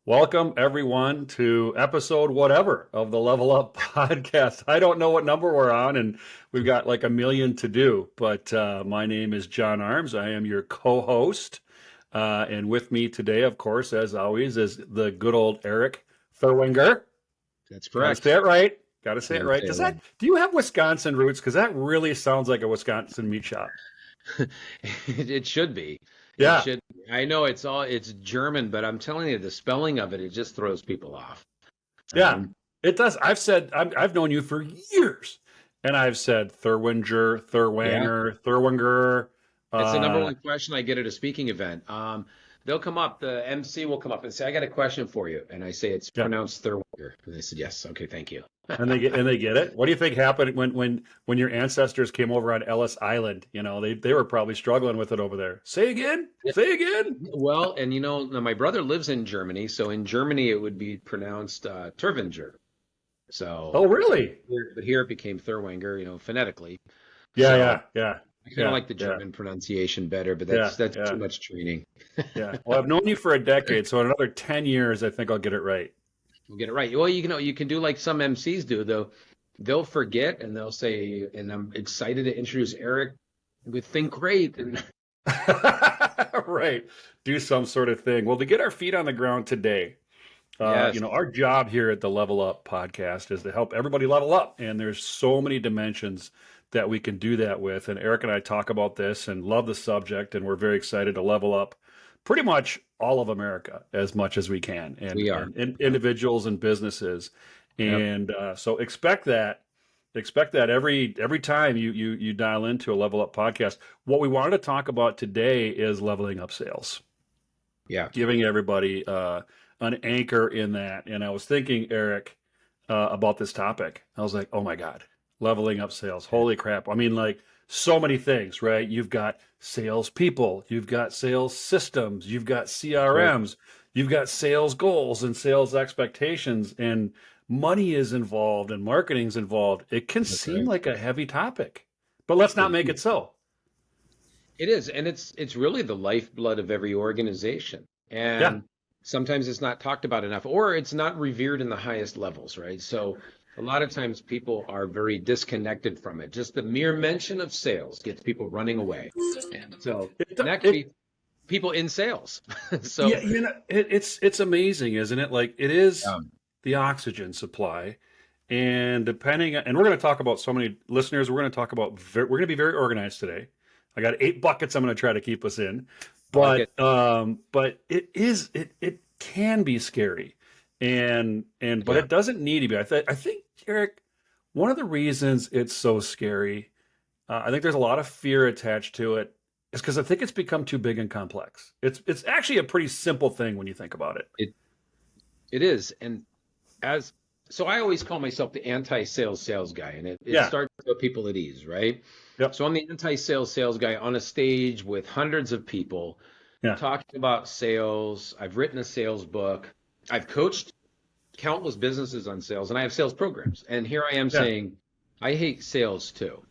Welcome everyone to episode whatever of the Level Up podcast. I don't know what number we're on, and we've got like a million to do. But my name is John Arms. I am your co-host, and with me today, of course, as always, is the good old Erik Thurwinger. That's Got to say correct. it right. Got to say it Gotta right. say Does it that? right. Do you have Wisconsin roots? Because that really sounds like a Wisconsin meat shop. It should be. It Yeah, should be. I know it's German, but I'm telling you, the spelling of it just throws people off. yeah, Um, it does. I've known you for years, and I've said Thurwinger, yeah, Thurwanger, Thurwinger. it's the number Uh, one question I get at a speaking event. They'll come up, the MC will come up and say, "I got a question for you," and I say it's yeah, pronounced Thurwanger, and they said, "Yes, okay, thank you." and they get it. What do you think happened when your ancestors came over on Ellis Island? You know, they were probably struggling with it over there. Say again, Yeah. say again. Well, and now my brother lives in Germany, so in Germany it would be pronounced Turvinger. Oh, So, really? but here it became Thurwanger, phonetically. Yeah, So. yeah, yeah, I kind of yeah, like the yeah, German pronunciation better, but yeah, that's too yeah, much training. yeah. Well, I've known you for a decade, so in another 10 years, I think I'll get it right. We'll get it right. Well, you can do like some MCs do, though. They'll forget and they'll say, and I'm excited to introduce Erik with Think Great. And Right. Do some sort of thing. Well, to get our feet on the ground today, yes, our job here at the Level Up podcast is to help everybody level up. And there's so many dimensions that we can do that with. And Erik and I talk about this and love the subject. And we're very excited to level up pretty much all of America as much as we can, and, we are. and, and Yep. individuals and businesses. Yep. And so expect that. Expect that every time you dial into a Level Up podcast. What we wanted to talk about today is leveling up sales, Yeah. giving everybody an anchor in that. And I was thinking, Erik, about this topic. I was like, oh my God, leveling up sales. Holy crap. I mean, like so many things, right? You've got sales people, you've got sales systems, you've got Sure. CRMs, you've got sales goals and sales expectations, and money is involved and marketing's involved. It can That's seem right. like a heavy topic, but let's not It, make it so. it is, and it's really the lifeblood of every organization. Yeah. And sometimes it's not talked about enough, or it's not revered in the highest levels, right? So a lot of times people are very disconnected from it. Just the mere mention of sales gets people running away. So, It, and that could it, be people in sales. yeah, So, it's amazing, isn't it? Like it is um, the oxygen supply, and and we're going to talk about so many listeners. We're going to talk about we're going to be very organized today. I got 8 buckets. I'm going to try to keep us in, I like it. but it can be scary, and but Yeah, it doesn't need to be. I think Erik, one of the reasons it's so scary, I think there's a lot of fear attached to it, is because I think it's become too big and complex. It's actually a pretty simple thing when you think about it. it it is. And as so I always call myself the anti-sales sales guy, and it Yeah. starts to put people at ease, right? Yep. So I'm the anti-sales sales guy on a stage with hundreds of people Yeah. talking about sales. I've written a sales book. I've coached countless businesses on sales, and I have sales programs. And here I am Yeah. saying, I hate sales too.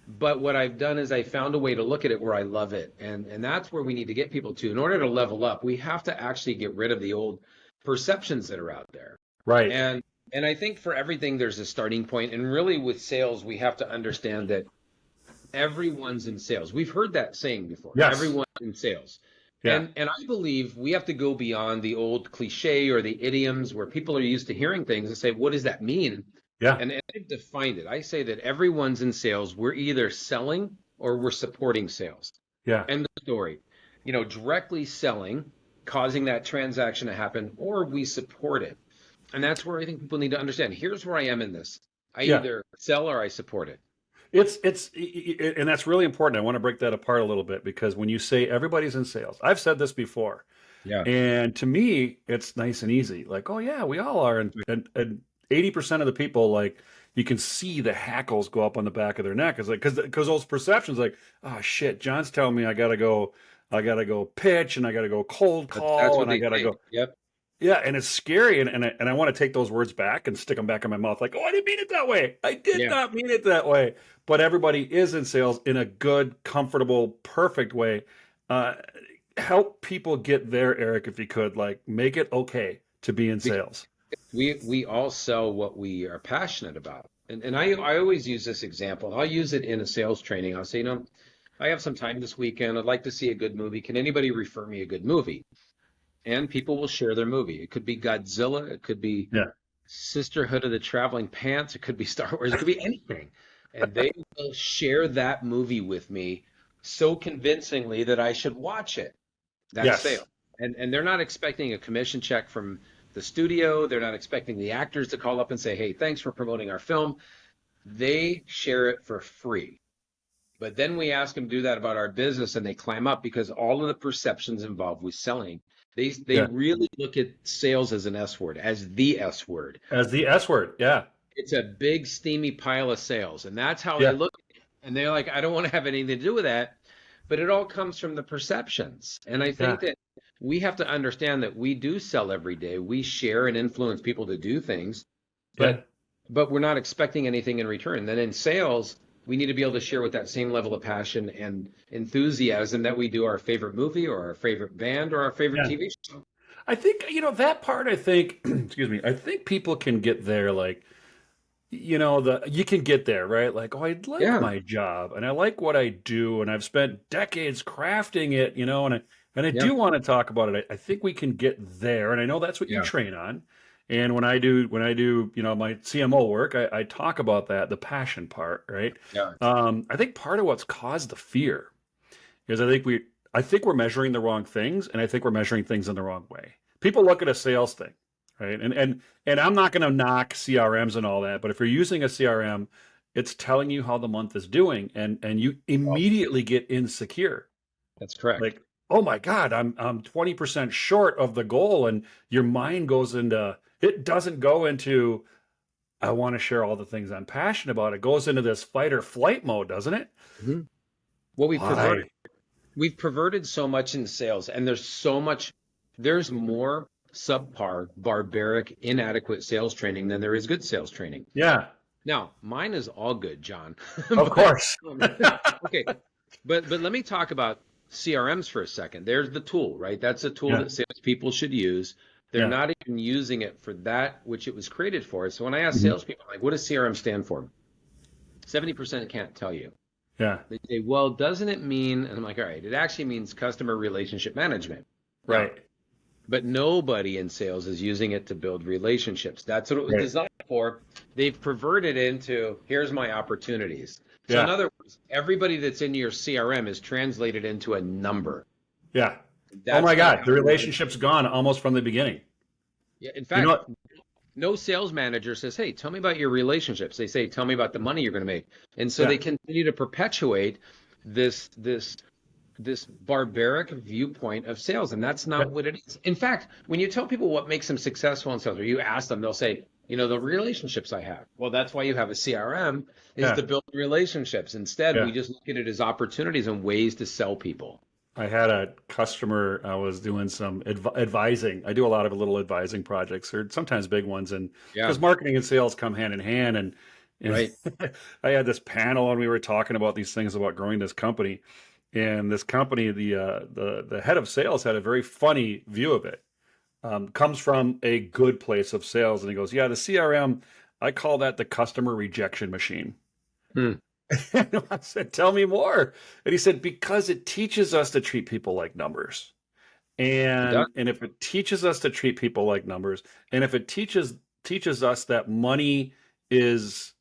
But what I've done is I found a way to look at it where I love it. And that's where we need to get people to. In order to level up, we have to actually get rid of the old perceptions that are out there. Right. And and I think for everything there's a starting point. And really with sales, we have to understand that everyone's in sales. We've heard that saying before. Yes. Everyone's in sales. Yeah. And I believe we have to go beyond the old cliche or the idioms where people are used to hearing things and say, what does that mean? Yeah. And I've defined it. I say that everyone's in sales. We're either selling or we're supporting sales. Yeah. End of story. Directly selling, causing that transaction to happen, or we support it. And that's where I think people need to understand. Here's where I am in this. I Yeah. either sell or I support it. And that's really important. I want to break that apart a little bit because when you say everybody's in sales, I've said this before, Yeah. and to me, it's nice and easy. Like, oh yeah, we all are, and 80% of the people, like, you can see the hackles go up on the back of their neck. It's like because those perceptions, like, oh shit, John's telling me I gotta go pitch, and I gotta go cold That's call, what and I they gotta think. go. Yep. Yeah, and it's scary, and I want to take those words back and stick them back in my mouth, like, oh, I didn't mean it that way. I did Yeah. not mean it that way. But everybody is in sales in a good, comfortable, perfect way. Uh, Help people get there, Erik, if you could. Like, make it okay to be in sales. We all sell what we are passionate about. And I always use this example. I'll use it in a sales training. I'll say, I have some time this weekend. I'd like to see a good movie. Can anybody refer me a good movie? And people will share their movie. It could be Godzilla. It could be Yeah. Sisterhood of the Traveling Pants. It could be Star Wars. It could be anything. And they will share that movie with me so convincingly that I should watch it. That's Yes. sale. And they're not expecting a commission check from the studio. They're not expecting the actors to call up and say, hey, thanks for promoting our film. They share it for free. But then we ask them to do that about our business and they climb up because all of the perceptions involved with selling. They Yeah. really look at sales as an S word, as the S word. As the S word. Yeah. It's a big steamy pile of sales. And that's how Yeah. they look at it. And they're like, I don't want to have anything to do with that. But it all comes from the perceptions. And I think Yeah. that we have to understand that we do sell every day. We share and influence people to do things, Yeah. but we're not expecting anything in return. Then in sales, we need to be able to share with that same level of passion and enthusiasm that we do our favorite movie or our favorite band or our favorite Yeah. TV show. I think, that part, I think, excuse me, I think people can get there, like, you can get there, right? Like, oh, I like Yeah, my job and I like what I do and I've spent decades crafting it, and I yeah, do want to talk about it. I think we can get there. And I know that's what you yeah, train on. And when I do, my CMO work, I talk about that, the passion part, right? yeah. I think part of what's caused the fear is I think we're measuring the wrong things, and I think we're measuring things in the wrong way. People look at a sales thing, right? And I'm not going to knock CRMs and all that, but if you're using a CRM, it's telling you how the month is doing, and you Well, immediately get insecure. that's correct. Like, oh my God, I'm 20% short of the goal, and your mind goes into it doesn't go into I want to share all the things I'm passionate about. It goes into this fight or flight mode, doesn't it? Mhm. Well, Why? we've perverted so much in sales, and there's more subpar, barbaric, inadequate sales training than there is good sales training. Yeah, Now, mine is all good, John. of But course. okay, but let me talk about CRMs for a second. There's the tool, right? That's a tool Yeah, that salespeople should use. They're yeah, not even using it for that which it was created for. So when I ask mhm, salespeople, like, what does CRM stand for? 70% can't tell you. yeah, They say, well, doesn't it mean? And I'm like, all right, it actually means customer relationship management. Now, right, but nobody in sales is using it to build relationships. That's what it was right, designed for. They've perverted into here's my opportunities. So in yeah, other words, everybody that's in your CRM is translated into a number. yeah. Oh That's my not God, how the we want to. relationship's gone almost from the beginning. Yeah, in You know fact, what? no sales manager says, "Hey, tell me about your relationships." They say, "Tell me about the money you're going to make." And so they Yeah, continue to perpetuate this barbaric viewpoint of sales, and that's yeah, not what it is. In fact, when you tell people what makes them successful in sales, or you ask them, they'll say, the relationships I have. Well, that's why you have a CRM is yeah, to build relationships. Instead, yeah. we just look at it as opportunities and ways to sell people. I had a customer. I was doing some advising. I do a lot of little advising projects, or sometimes big ones, and Yeah, because marketing and sales come hand in hand. And right. I had this panel, and we were talking about these things about growing this company. And this company, the head of sales had a very funny view of it. Comes from a good place of sales, and he goes, "Yeah, the CRM, I call that the customer rejection machine." Hmm. And I said, "Tell me more." And he said, "Because it teaches us to treat people like numbers. It does. And if it teaches us to treat people like numbers, and if it teaches us that money is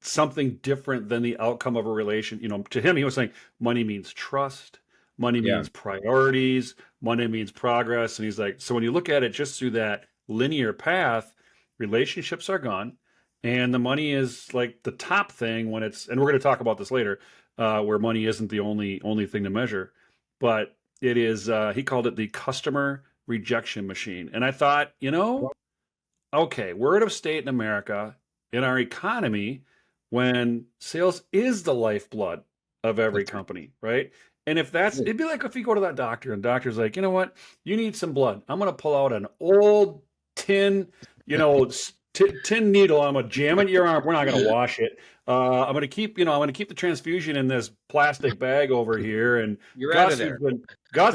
something different than the outcome of a relation, to him, he was saying money means trust, money Yeah. means priorities, money means progress." And he's like, so when you look at it just through that linear path, relationships are gone, and the money is like the top thing when it's, and we're going to talk about this later, where money isn't the only thing to measure, but it is. He called it the customer rejection machine, and I thought, okay, we're at a state in America in our economy when sales is the lifeblood of every That's company, right? And if that's, right. it'd be like if you go to that doctor and doctor's like, you know what, you need some blood. I'm going to pull out an old tin, tin needle. I'm gonna jam it in your arm. We're not gonna wash it. I'm gonna keep, I'm gonna keep the transfusion in this plastic bag over here. And You're out of Gus, there.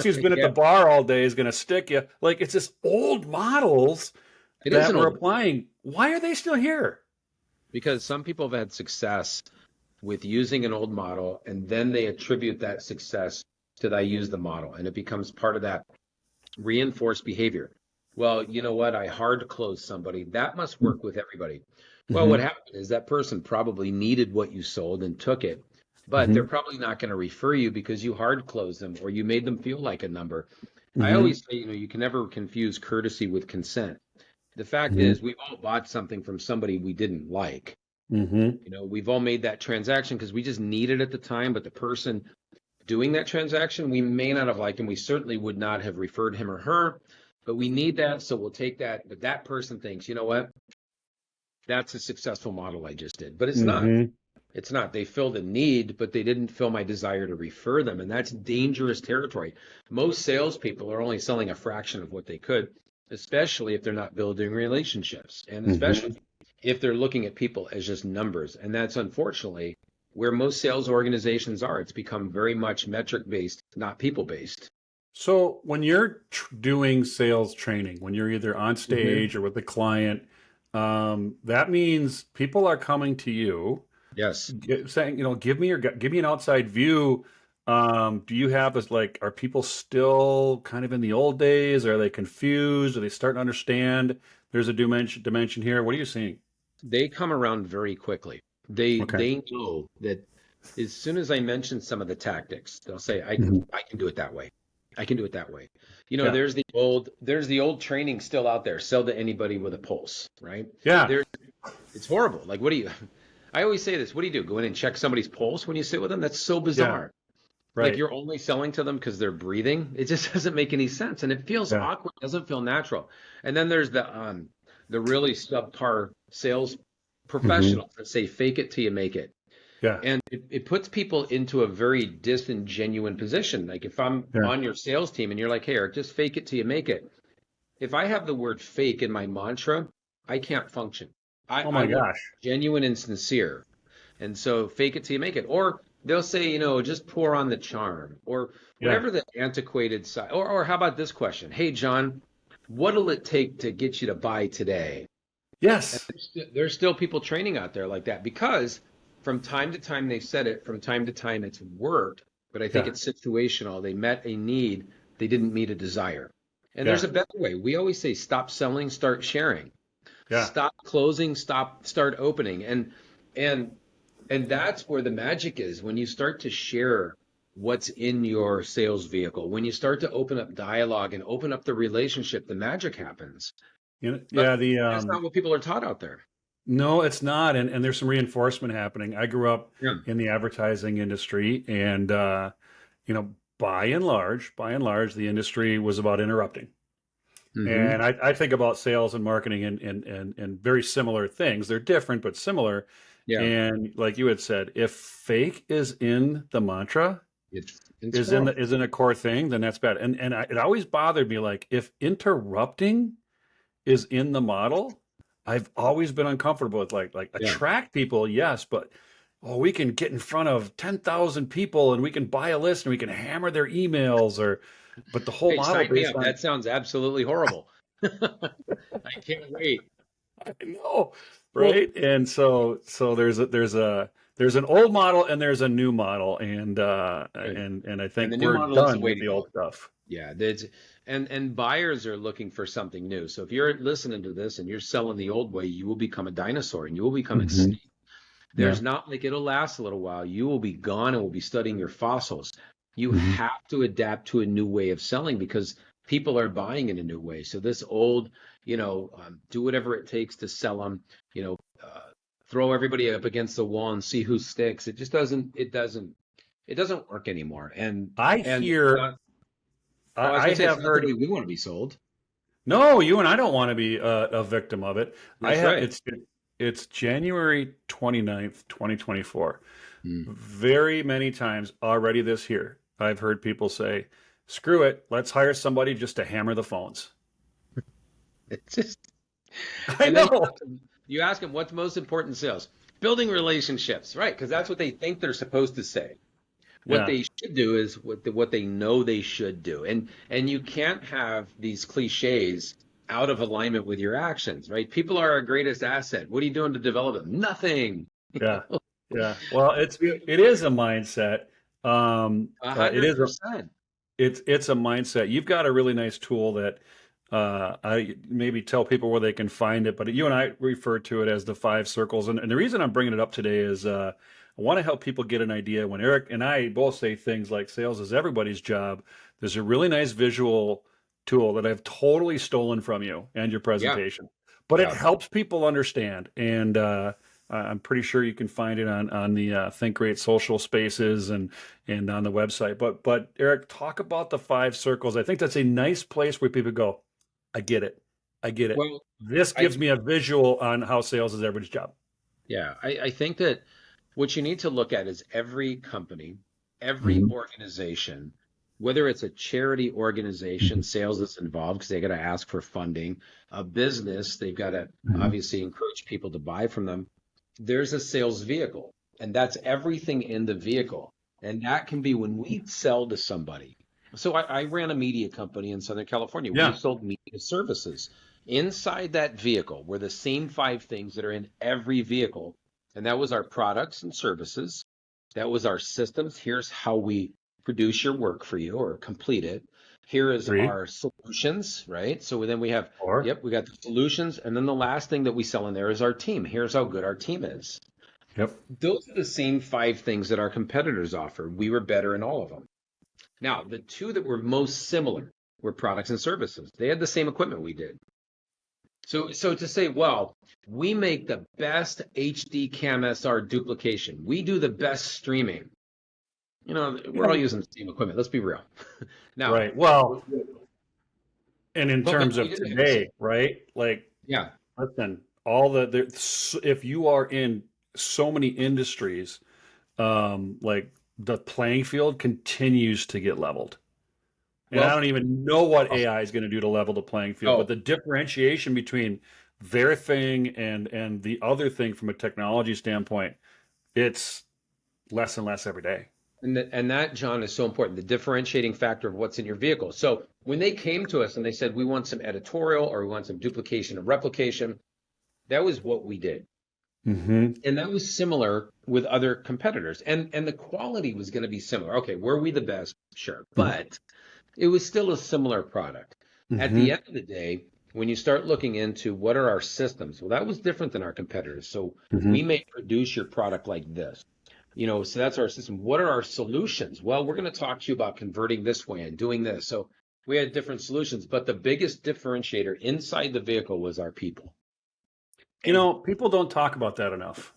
Who's been at Yeah, the bar all day, is gonna stick you. Like it's just old models it is that an we're old applying. Why are they still here? because some people have had success with using an old model and then they attribute that success to I use the model and it becomes part of that reinforced behavior. Well, you know what? I hard closed somebody. That must work with everybody. Well, what Hmm. happened is that person probably needed what you sold and took it, but they're Hmm. probably not going to refer you because you hard closed them or you made them feel like a number. I Hmm. always say, you can never confuse courtesy with consent. The fact Hmm. is, we've all bought something from somebody we didn't like. Hmm. We've all made that transaction because we just need it at the time, but the person doing that transaction, we may not have liked him. We certainly would not have referred him or her, but we need that, so we'll take that. But that person thinks, you know what? That's a successful model I just did. But it's not. Hmm. It's not. They filled a need, but they didn't fill my desire to refer them. And that's dangerous territory. Most salespeople are only selling a fraction of what they could, especially if they're not building relationships, and Hmm. especially if they're looking at people as just numbers. And that's unfortunately where most sales organizations are. It's become very much metric based, not people based. So when you're doing sales training, when you're either on Hmm. stage or with the client, that means people are coming to you Yes. saying, give me an outside view. Do you have this, like, are people still kind of in the old days? Are they confused? Are they starting to understand there's a dimension here? What are you seeing? They come around very quickly. They Okay. they know that as soon as I mention some of the tactics, they'll say, Hmm. I can do it that way. I can do it that way. Yeah. There's the old training still out there. Sell to anybody with a pulse, right? Yeah. There it's horrible. Like what do you I always say this, what do you do? Go in and check somebody's pulse when you sit with them? That's so Yeah. bizarre. Like Right. you're only selling to them because they're breathing. It just doesn't make any sense. And it feels Yeah. awkward, doesn't feel natural. And then there's the really subpar sales Hmm. professionals that say fake it till you make it. Yeah. And it puts people into a very disingenuine position. Like if I'm Yeah. on your sales team and you're like, hey, Eric, just fake it till you make it. If I have the word fake in my mantra, I can't function. I, Oh I my want gosh. genuine and sincere. And so fake it till you make it. Or they'll say, just pour on the charm or Yeah. whatever the antiquated side. Or how about this question? Hey, John, what'll it take to get you to buy today? And Yes. there's still people training out there like that because from time to time they've said it, from time to time it's worked, but I think Yeah. it's situational. They met a need, they didn't meet a desire. And there's Yeah. a better way. We always say stop selling, start sharing. Yeah. Stop closing, start opening. And and that's where the magic is when you start to share what's in your sales vehicle. When you start to open up dialogue and open up the relationship, the magic happens. But Yeah. that's not what people are taught out there. No, it's not. And there's some reinforcement happening. I grew up Yeah. in the advertising industry, and by and large, the industry was about interrupting. Hmm. And I think about sales and marketing and very similar things. They're different, but similar. Yeah. And like you had said, if fake is in the mantra, It's is in horrible. the is in a core thing, then that's bad. It always bothered me, like if interrupting is in the model, I've always been uncomfortable with, like Yeah. attract people, yes, but we can get in front of 10,000 people and we can buy a list and we can hammer their emails, but the whole Hey, model sign me based up. on, That sounds absolutely horrible. I can't wait. I know, Well, right? And so there's an old model and there's a new model, good. and I And the think new we're model is the done way with to the old go. stuff. Yeah, that's and buyers are looking for something new. So if you're listening to this and you're selling the old way, you will become a dinosaur and you will become Hmm. extinct. Yeah. There's not like it'll last a little while. You will be gone and we'll be studying your fossils. You Hmm. have to adapt to a new way of selling because people are buying in a new way. So this old, do whatever it takes to sell them, you know, uh, throw everybody up against the wall and see who sticks. It just it doesn't work anymore. And I and it's hear, not. Oh, I was I gonna say it's have not the way heard. we want to be sold. No, you and I don't want to be a victim of it. I That's have right. it's January 29th, 2024. Mm. Very many times already this year, I've heard people say, "Screw it, let's hire somebody just to hammer the phones." It's just, I and then you have know. to. You ask them what's most important in sales. Building relationships, right? Because that's what they think they're supposed to say. What Yeah. they should do is what they know they should do. And you can't have these cliches out of alignment with your actions, right? People are our greatest asset. What are you doing to develop them? Nothing. Yeah. Yeah. Well, it is a mindset. A It hundred is a percent. it's a mindset. You've got a really nice tool that I maybe tell people where they can find it, but you and I refer to it as the five circles. And the reason I'm bringing it up today is I want to help people get an idea. When Erik and I both say things like sales is everybody's job, there's a really nice visual tool that I've totally stolen from you and your Yeah. presentation, but it Yeah. helps people understand. And I'm pretty sure you can find it on the Think Great social spaces and on the website. But Erik, talk about the five circles. I think that's a nice place where people go, I get it. I get it. Well, This I gives me a visual on how sales is everybody's job. yeah, I think that what you need to look at is every company, every Hmm. organization, whether it's a charity organization, sales is involved because they got to ask for funding, a business, they've got to Hmm. obviously encourage people to buy from them. There's a sales vehicle, and that's everything in the vehicle. And that can be when we sell to somebody. So I ran a media company in Southern California. We Yeah. sold media services. Inside that vehicle were the same five things that are in every vehicle. And that was our products and services. That was our systems. Here's how we produce your work for you or complete it. Here is Three, our solutions, right? So then we have, four. yep, we got the solutions. And then the last thing that we sell in there is our team. Here's how good our team is. Yep. Those are the same five things that our competitors offer. We were better in all of them. Now, the two that were most similar were products and services. They had the same equipment we did. So to say, well, we make the best HD cam SR duplication. We do the best streaming. We're all Yeah. using the same equipment. Let's be real. Now, Right. Well, and in but terms we of did have the same. today, right? Like, Yeah. listen, if you are in so many industries, like the playing field continues to get leveled. And I Well, don't even know what AI is going to do to level the playing field, but oh, the differentiation between their thing and the other thing from a technology standpoint, it's less and less every day. and that, John, is so important, the differentiating factor of what's in your vehicle. So when they came to us and they said, we want some editorial or we want some duplication and replication, that was what we did. Hmm. And that was similar with other competitors. And the quality was going to be similar. Okay, were we the best? Sure. But it was still a similar product. At the Hmm. end of the day, when you start looking into what are our systems, well, that was different than our competitors. So we Hmm. may produce your product like this. So that's our system. What are our solutions? Well, we're going to talk to you about converting this way and doing this. So we had different solutions, but the biggest differentiator inside the vehicle was our people. And People don't talk about that enough.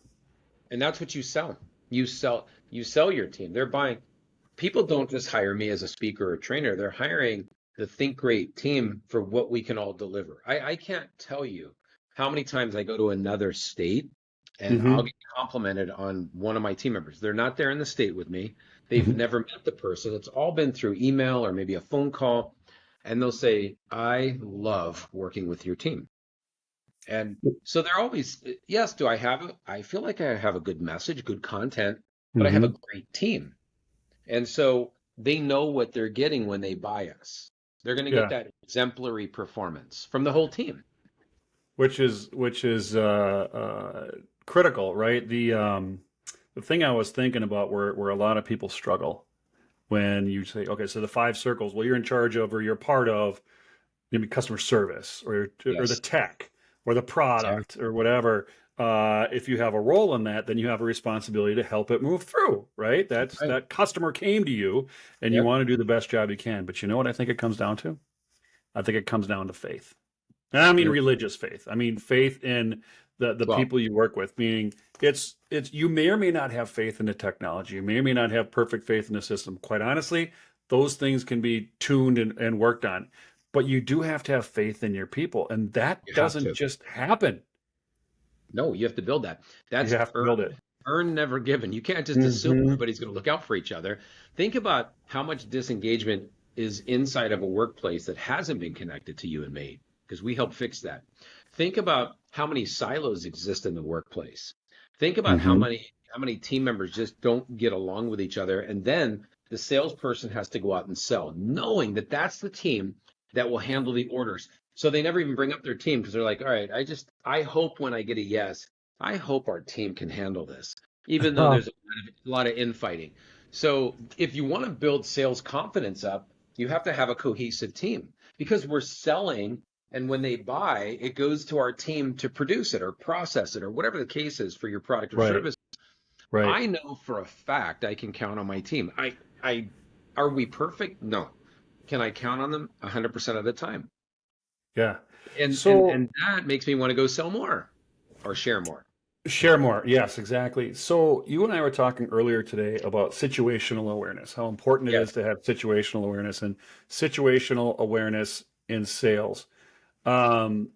and that's what you sell. You sell your team. They're buying. People don't just hire me as a speaker or trainer. They're hiring the Think Great team for what we can all deliver. I can't tell you how many times I go to another state and I'll Hmm. get complimented on one of my team members. They're not there in the state with me. They've Hmm. never met the person. It's all been through email or maybe a phone call. And they'll say, I love working with your team. And so they're always, yes, do I have it? I feel like I have a good message, good content, but I have a Hmm. great team. And so they know what they're getting when they buy us. They're going to get Yeah. that exemplary performance from the whole team. Which is critical, right? The thing I was thinking about where a lot of people struggle when you say, okay, so the five circles, well, you're in charge of or you're part of maybe customer service or the Yes, tech or the product exactly. or whatever. If you have a role in that, then you have a responsibility to help it move through, right? That's That's right. that customer came to you and you Yep. want to do the best job you can. But you know what I think it comes down to? I think it comes down to faith. And I mean Mm. religious faith. I mean faith in the Well, people you work with, meaning it's you may or may not have faith in the technology. You may or may not have perfect faith in the system. Quite honestly, those things can be tuned and worked on. But you do have to have faith in your people. And that you have doesn't to. just happen. No, you have to build that. You That's have to build it. earned, never given. You can't just assume Hmm. everybody's going to look out for each other. Think about how much disengagement is inside of a workplace that hasn't been connected to you and me, because we help fix that. Think about how many silos exist in the workplace. Think about Hmm. how many team members just don't get along with each other, and then the salesperson has to go out and sell, knowing that that's the team that will handle the orders. So they never even bring up their team because they're like, all right, I hope when I get a yes, I hope our team can handle this, even though there's a lot of infighting. So if you want to build sales confidence up, you have to have a cohesive team because we're selling, and when they buy, it goes to our team to produce it or process it or whatever the case is for your product or Right. service. Right. I know for a fact I can count on my team. I are we perfect? No. Can I count on them 100% of the time? Yeah. And So that makes me want to go sell more or share more. share more. Yes, exactly. So you and I were talking earlier today about situational awareness, how important it Yes. is to have situational awareness and situational awareness in sales. Um,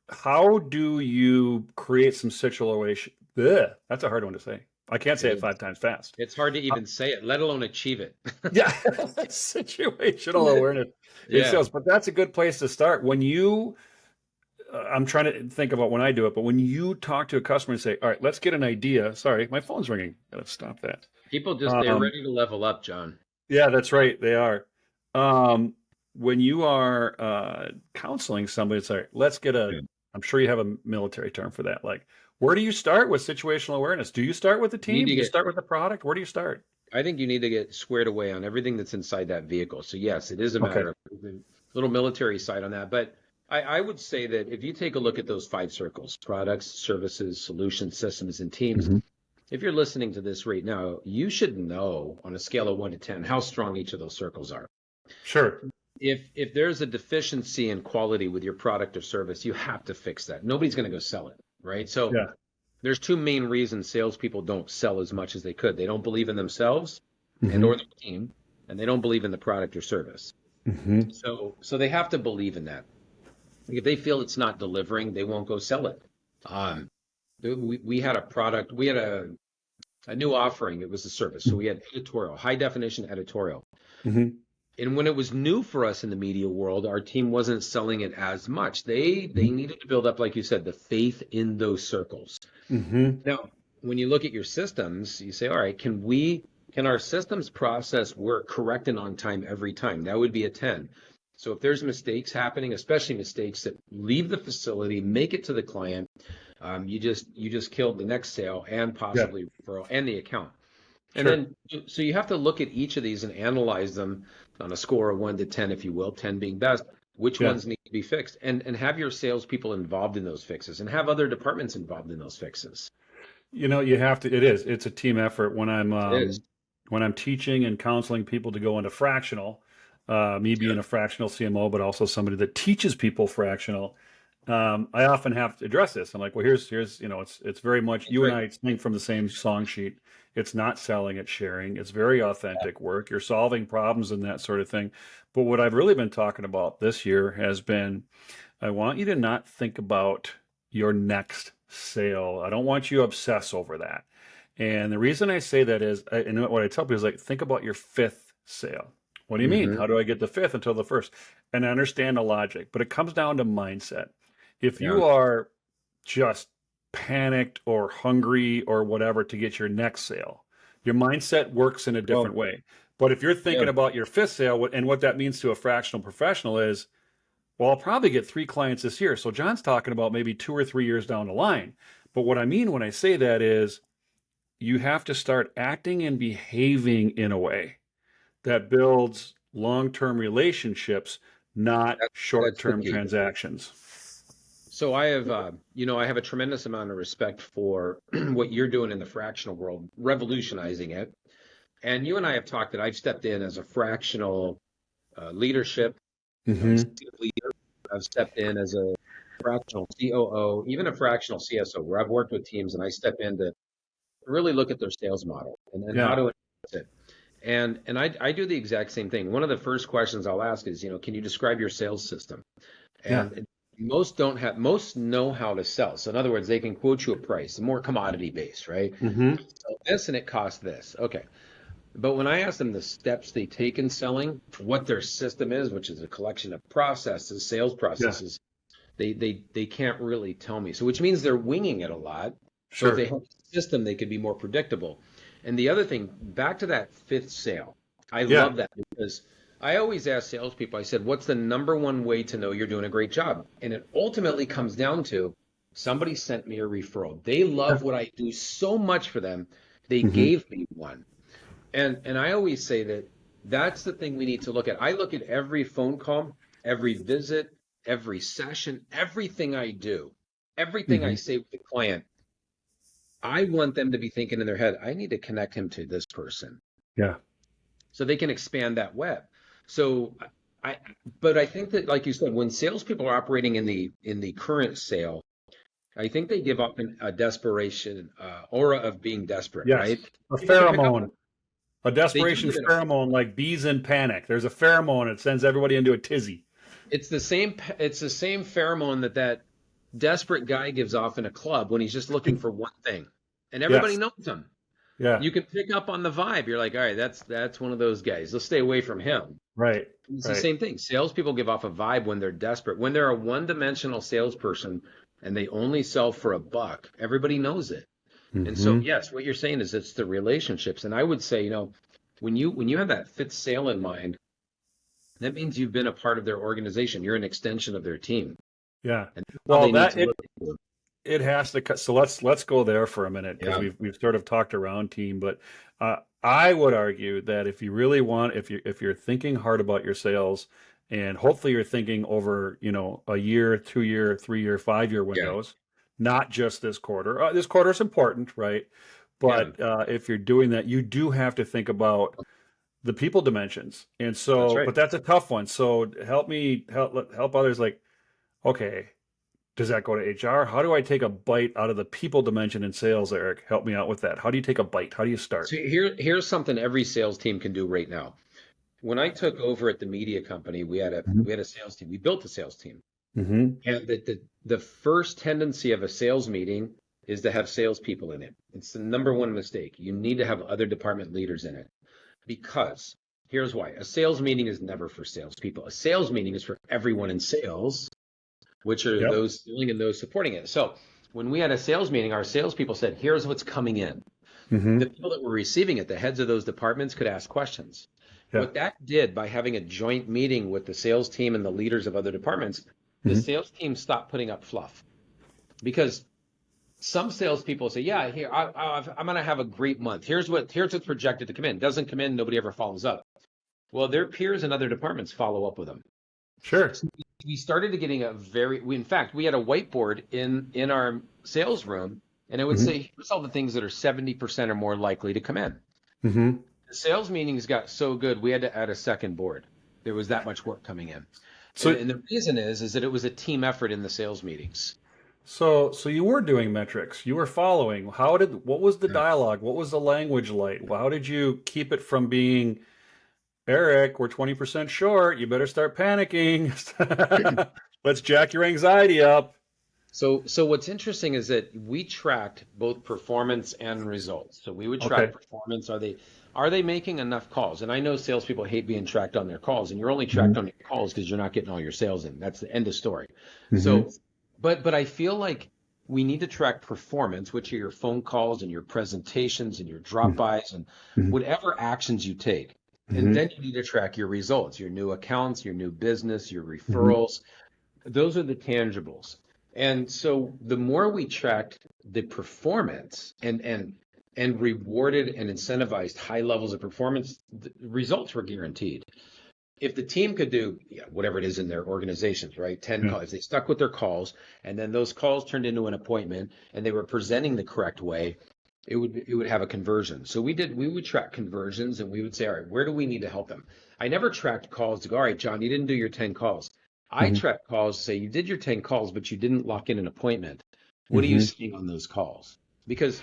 how do you create some situation? Ugh, that's a hard one to say. I can't It say it is. 5 times fast. It's hard to Uh, even say it, let alone achieve it. yeah, situational awareness in Yeah. sales, but that's a good place to start. When you I'm trying to think about when I do it, but when you talk to a customer and say, "All right, let's get an idea." Sorry, my phone's ringing. Gotta stop that. People just they're Um, ready to level up, John. yeah, that's right. They are. Um, when you are counseling somebody, it's like, let's get a. Yeah. I'm sure you have a military term for that. Like, where do you start with situational awareness? Do you start with the You need team? to Do you get start with the product? Where do you start? I think you need to get squared away on everything that's inside that vehicle. So yes, it is a Okay. matter of a little military side on that. But I would say that if you take a look at those five circles, products, services, solutions, systems, and teams, Hmm. if you're listening to this right now, you should know on a scale of 1 to 10 how strong each of those circles are. Sure. If there's a deficiency in quality with your product or service, you have to fix that. Nobody's going to go sell it, right? So Yeah. there's two main reasons salespeople don't sell as much as they could. They don't believe in themselves and or Hmm. their team, and they don't believe in the product or service. Hmm. So they have to believe in that. If they feel it's not delivering, they won't go sell it. Um, we had a product, we had a new offering. It was a service. So we had editorial, high definition editorial. Hmm. And when it was new for us in the media world, our team wasn't selling it as much. They needed to build up, like you said, the faith in those circles. Hmm. Now, when you look at your systems, you say, all right, can our systems process work correct and on time every time? That would be a 10. So if there's mistakes happening, especially mistakes that leave the facility, make it to the client, you just killed the next sale and Yeah. possibly referral and the account. And Sure. then so you have to look at each of these and analyze them on a score of 1 to 10, if you will, 10 being best. Which Yeah. ones need to be fixed, and have your salespeople involved in those fixes, and have other departments involved in those fixes. You have to. It is. It's a team effort. It is. When I'm teaching and counseling people to go into fractional, me being a fractional CMO, but also somebody that teaches people fractional, I often have to address this. I'm like, well, here's it's very much That's you and right. I sing from the same song sheet. It's not selling, it's sharing. It's very authentic work. You're solving problems and that sort of thing. But what I've really been talking about this year has been I want you to not think about your next sale. I don't want you to obsess over that. And the reason I say that is, and what I tell people is like, think about your fifth sale. What do you mean? Hmm. How do I get the fifth until the first? And I understand the logic, but it comes down to mindset. If Yeah. you are just panicked or hungry or whatever to get your next sale, your mindset works in a Well, different way. But if you're yeah. thinking about your fifth sale and what that means to a fractional professional is, well, I'll probably get 3 clients this year. So John's talking about maybe 2 or 3 years down the line. But what I mean when I say that is you have to start acting and behaving in a way that builds long-term relationships, not That's the short-term key. transactions. So I have a tremendous amount of respect for what you're doing in the fractional world, revolutionizing it. And you and I have talked that I've stepped in as a fractional leadership, Hmm. executive leader. I've stepped in as a fractional COO, even a fractional CSO, where I've worked with teams and I step in to really look at their sales model and how Yeah, to enhance it. And I do the exact same thing. One of the first questions I'll ask is, can you describe your sales system? yeah. And most know how to sell. So in other words, they can quote you a price, more commodity based, right? Hmm. So this and it costs this. Okay. But when I ask them the steps they take in selling, what their system is, which is a collection of processes, sales Yeah. processes, They can't really tell me. So which means they're winging it a lot. So if they Sure. have a system, they could be more predictable. And the other thing, back to that fifth sale, I Yeah. love that because I always ask salespeople, I said, what's the number one way to know you're doing a great job? And it ultimately comes down to somebody sent me a referral. They Yeah. love what I do so much for them. They Hmm. gave me one. And I always say that that's the thing we need to look at. I look at every phone call, every visit, every session, everything I do, everything I Hmm. say with the client. I want them to be thinking in their head, I need to connect him to this person Yeah. so they can expand that web. So I, but I think that, like you said, when salespeople are operating in the current sale, I think they give up a desperation aura of being desperate, Yes. right? A People can pick up on pheromone, it. a They do desperation get pheromone like bees in panic. There's a pheromone that sends everybody into a tizzy. it's the same pheromone that desperate guy gives off in a club when he's just looking for one thing, and everybody Yes. knows him. Yeah. You can pick up on the vibe. You're like, all right, that's one of those guys. Let's stay away from him. Right. It's the Right. same thing. Salespeople give off a vibe when they're desperate. When they're a one-dimensional salesperson and they only sell for a buck, everybody knows it. And so, Hmm. yes, what you're saying is it's the relationships. And I would say, when you have that fifth sale in mind, that means you've been a part of their organization. You're an extension of their team, Yeah. and that's how Well, they need that to look at you. it has to cut. So let's go there for a minute because Yeah, we've sort of talked around team, but I would argue that if you really want, if you're thinking hard about your sales, and hopefully you're thinking over, a year, 2 year, 3 year, 5 year yeah, windows, not just this quarter. This quarter is important, right? yeah. But if you're doing that, you do have to think about the people dimensions. And That's so, right. but that's a tough one. So help others like, okay, does that go to HR? How do I take a bite out of the people dimension in sales, Eric? Help me out with that. How do you take a bite? How do you So start? here's something every sales team can do right now. When I took over at the media company, Hmm. we had a sales team. We built a sales team. Hmm. And the first tendency of a sales meeting is to have salespeople in it. It's the number one mistake. You need to have other department leaders in it because here's why. A sales meeting is never for salespeople. A sales meeting is for everyone in sales, which are Yep. those selling and those supporting it. So when we had a sales meeting, our salespeople said, here's what's coming in. The Hmm. people that were receiving it, the heads of those departments, could ask questions. Yeah. What that did by having a joint meeting with the sales team and the leaders of other departments, the Hmm. sales team stopped putting up fluff because some salespeople say, "Yeah, here I'm going to have a great month. Here's what's projected to come in. Doesn't come in, nobody ever follows up." Well, their peers in other departments follow up with them. Sure. So we started to getting in fact, we had a whiteboard in our sales room, and it would Hmm. say, "Here's all the things that are 70% or more likely to come in." Hmm. The sales meetings got so good, we had to add a second board. There was that much work coming in. So, And the reason is that it was a team effort in the sales meetings. so you were doing metrics. You were following. What was the Yeah. dialogue? What was the language like? How did you keep it from being, Eric, we're 20% short. You better start panicking. Let's jack your anxiety up. So what's interesting is that we tracked both performance and results. So we would track Okay. performance. Are they making enough calls? And I know salespeople hate being tracked on their calls, and you're only tracked Hmm. on your calls because you're not getting all your sales in. That's the end of story. Hmm. So, but I feel like we need to track performance, which are your phone calls and your presentations and your drop bys and Hmm. whatever actions you take. And Hmm. then you need to track your results, your new accounts, your new business, your Hmm. referrals. Those are the tangibles. And so the more we tracked the performance and rewarded and incentivized high levels of performance, the results were guaranteed. If the team could do whatever it is in their organizations, right? 10 Yeah. calls, if they stuck with their calls and then those calls turned into an appointment and they were presenting the correct way, it would have a conversion. So we would track conversions and we would say, all right, where do we need to help them? I never tracked calls to go, all right, John, you didn't do your 10 calls. I Hmm. track calls to say you did your 10 calls, but you didn't lock in an appointment. What are you Hmm. seeing on those calls? Because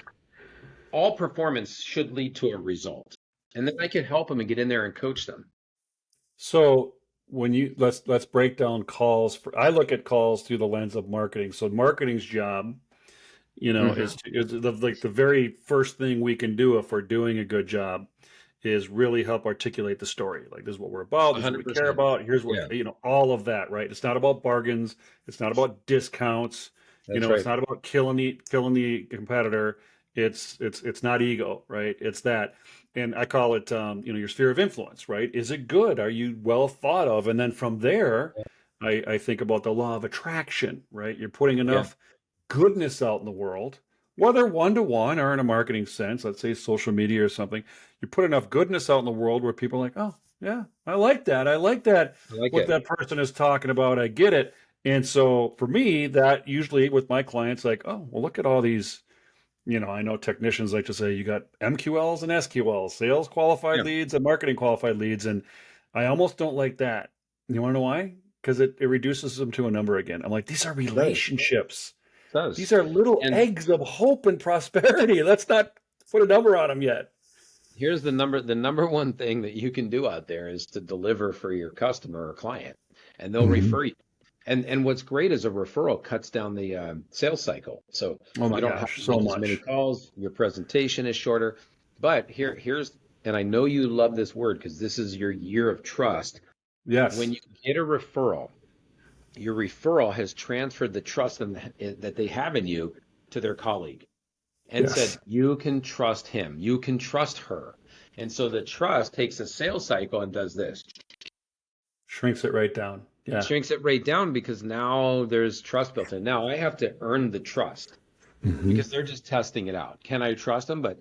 all performance should lead to a result. And then I can help them and get in there and coach them. So when you let's break down calls. I look at calls through the lens of marketing. So marketing's job, Hmm. is the very first thing we can do if we're doing a good job is really help articulate the story. Like, this is what we're about. This is what we care 100%. about. Here's what, Yeah, all of that, right? It's not about bargains. It's not about discounts. that's It's right. not about killing the competitor. It's not ego, right? It's that. And I call it, your sphere of influence, right? Is it good? Are you well thought of? And then from there, I think about the law of attraction, right? You're putting Yeah, enough goodness out in the world, whether one to one or in a marketing sense, let's say social media or something, you put enough goodness out in the world where people are like, oh, yeah, I like that. I like that, I like what it. that person is talking about. I get it. And so for me, that usually with my clients, like, oh, well, look at all these. I know technicians like to say you got MQLs and SQLs, sales qualified Yeah, leads and marketing qualified leads. And I almost don't like that. You want to know why? Because it reduces them to a number again. I'm like, these are it does. relationships. It does. These are little And eggs of hope and prosperity. Let's not put a number on them yet. here's the number one thing that you can do out there is to deliver for your customer or client, and they'll Hmm. refer you. And what's great is a referral cuts down the sales cycle, so Oh you my don't have gosh, to so make as many much. calls. Your presentation is shorter. But here's, and I know you love this word because this is your year of trust. When Yes. you get a referral, your referral has transferred the trust that they have in you to their colleague and said, Yes. you can trust him, you can trust her. And so the trust takes a sales cycle and does this. Shrinks it right down. It Yeah. shrinks it right down because now there's trust built in. Now I have to earn the trust Hmm. because they're just testing it out. Can I trust them? But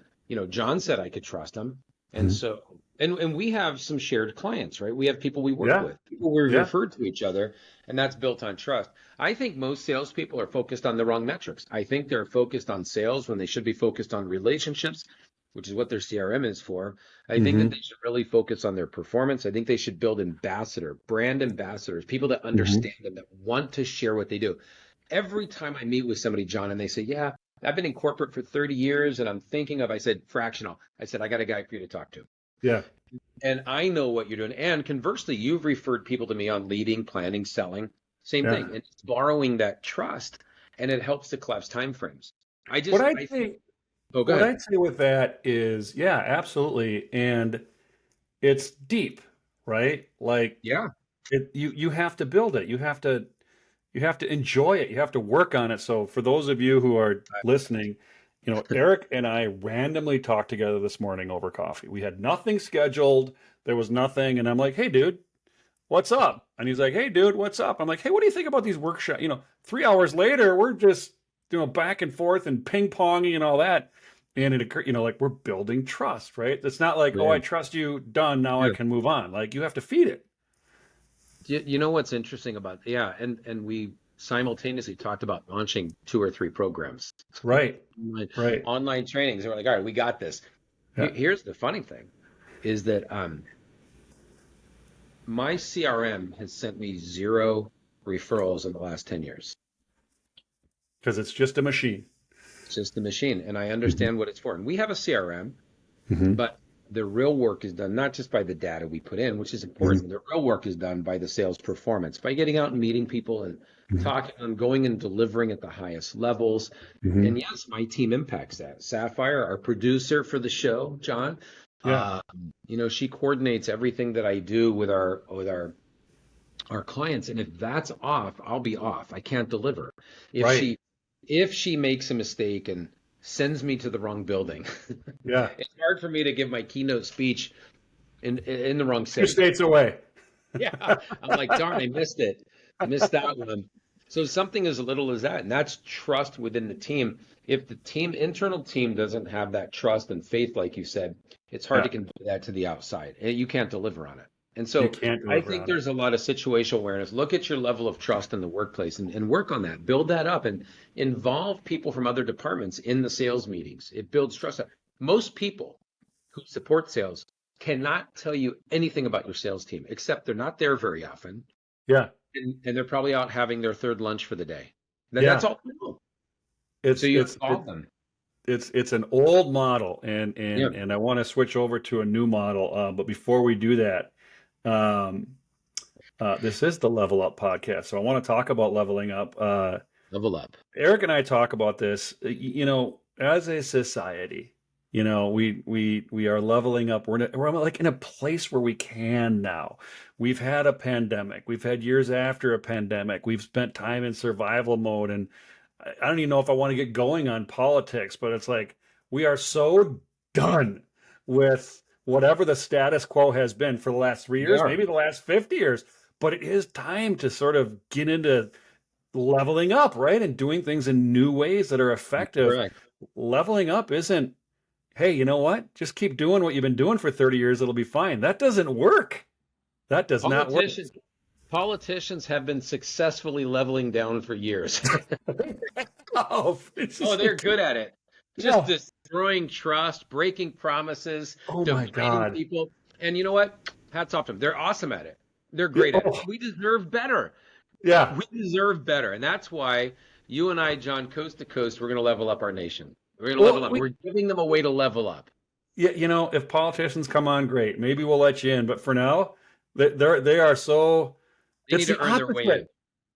John said I could trust them. And so and we have some shared clients, right? We have people we work Yeah. with, people we Yeah. refer to each other, and that's built on trust. I think most salespeople are focused on the wrong metrics. I think they're focused on sales when they should be focused on relationships, which is what their CRM is for. I think that Hmm. they should really focus on their performance. I think they should build brand ambassadors, people that Hmm. understand them, that want to share what they do. Every time I meet with somebody, John, and they say, yeah, I've been in corporate for 30 years and I'm thinking of, I said, fractional. I said, I got a guy for you to talk to. Yeah. And I know what you're doing. And conversely, you've referred people to me on leading, planning, selling. Same Yeah. thing. And it's borrowing that trust and it helps to collapse timeframes. What I'd I think, say, oh, go what ahead. I'd say with that is, yeah, absolutely. And it's deep, right? Like, Yeah. you have to build it. You have to enjoy it. You have to work on it. So for those of you who are listening, Eric and I randomly talked together this morning over coffee. We had nothing scheduled. There was nothing. And I'm like, hey, dude, what's up? And he's like, hey, dude, what's up? I'm like, hey, what do you think about these workshops? 3 hours later, we're just, back and forth and ping ponging and all that. And it occurred, like, we're building trust, right? It's not like, oh, Yeah. I trust you, done. Now I Yeah. can move on. Like, you have to feed it. You know what's interesting about, yeah, and we simultaneously talked about launching 2 or 3 programs, Right. online, Right. online trainings. And we're like, all right, we got this. Yeah. Here's the funny thing is that my CRM has sent me 0 referrals in the last 10 years. Because it's just a machine. It's just the machine, and I Hmm. understand what it's for. And we have a CRM, Hmm. but the real work is done not just by the data we put in, which is Hmm. important. The real work is done by the sales performance, by getting out and meeting people and Hmm. talking and going and delivering at the highest levels. And Hmm. yes, my team impacts that. Sapphire, our producer for the show, John, Yeah. she coordinates everything that I do with our clients. And if that's off, I'll be off. I can't deliver. If Right. she if she makes a mistake and sends me to the wrong building, Yeah. it's hard for me to give my keynote speech in the wrong Two city. states away. Yeah, I'm like, darn, I missed it. Missed that one. So something as little as that, and that's trust within the team. If the internal team doesn't have that trust and faith, like you said, it's hard to Yeah. convey that to the outside. You can't deliver on it. And You so can't I deliver think on it. there's a lot of situational awareness. Look at your level of trust in the workplace and work on that. Build that up and involve people from other departments in the sales meetings. It builds trust. Most people who support sales cannot tell you anything about your sales team, except they're not there very often, Yeah. and they're probably out having their third lunch for the day. That's Yeah. all they know. So It's you it's involve it, them. it's an old model, and Yeah, and and I want to switch over to a new model. But before we do that, um, this is the Level Up podcast, so I want to talk about leveling up. level up. Eric and I talk about this. As a society, We are leveling up. We're like in a place where we can now. We've had a pandemic. We've had years after a pandemic. We've spent time in survival mode, and I don't even know if I want to get going on politics, but it's like we are so done with whatever the status quo has been for the last three We years, are. maybe the last 50 years. But it is time to sort of get into leveling up, right? And doing things in new ways that are effective. Correct. Leveling up isn't, hey, you know what? Just keep doing what you've been doing for 30 years. It'll be fine. That doesn't work. That does not work. Politicians politicians have been successfully leveling down for years. Oh, it's Oh, just they're like, good at it. Just yeah. destroying trust, breaking promises, Oh my dividing God. people. And you know what? Hats off to them. They're awesome at it. They're Yeah, great at it. oh, We deserve better. yeah. We deserve better. And that's why you and I, John, coast to coast, we're going to level up our nation. We're going to level Well, up. We're giving them a way to level up. yeah, if politicians come on, great. Maybe we'll let you in. But for now, they are so. They It's need to the earn their way in. opposite.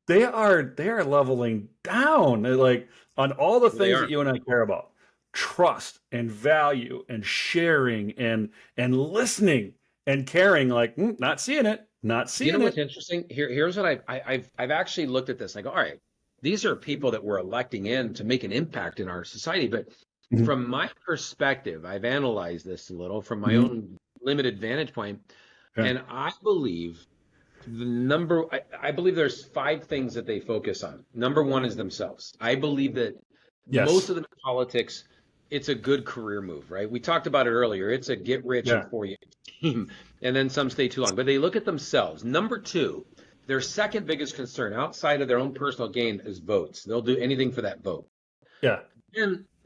They are leveling down. They're like on all the They things that are. you and I care about, trust and value and sharing and listening and caring. Like, not seeing it, not You know seeing what's it. interesting? Here's what I've actually looked at this. I go, all right, these are people that we're electing in to make an impact in our society. But Mhm, from my perspective, I've analyzed this a little from my mhm, own limited vantage point, yeah. and I believe I believe there's five things that they focus on. Number one is themselves. I believe that most Yes. of them in politics, it's a good career move, right? We talked about it earlier. It's a get rich in Yeah. 4 years scheme, and then some stay too long. But they look at themselves. Number two, their second biggest concern outside of their own personal gain is votes. They'll do anything for that vote. Yeah.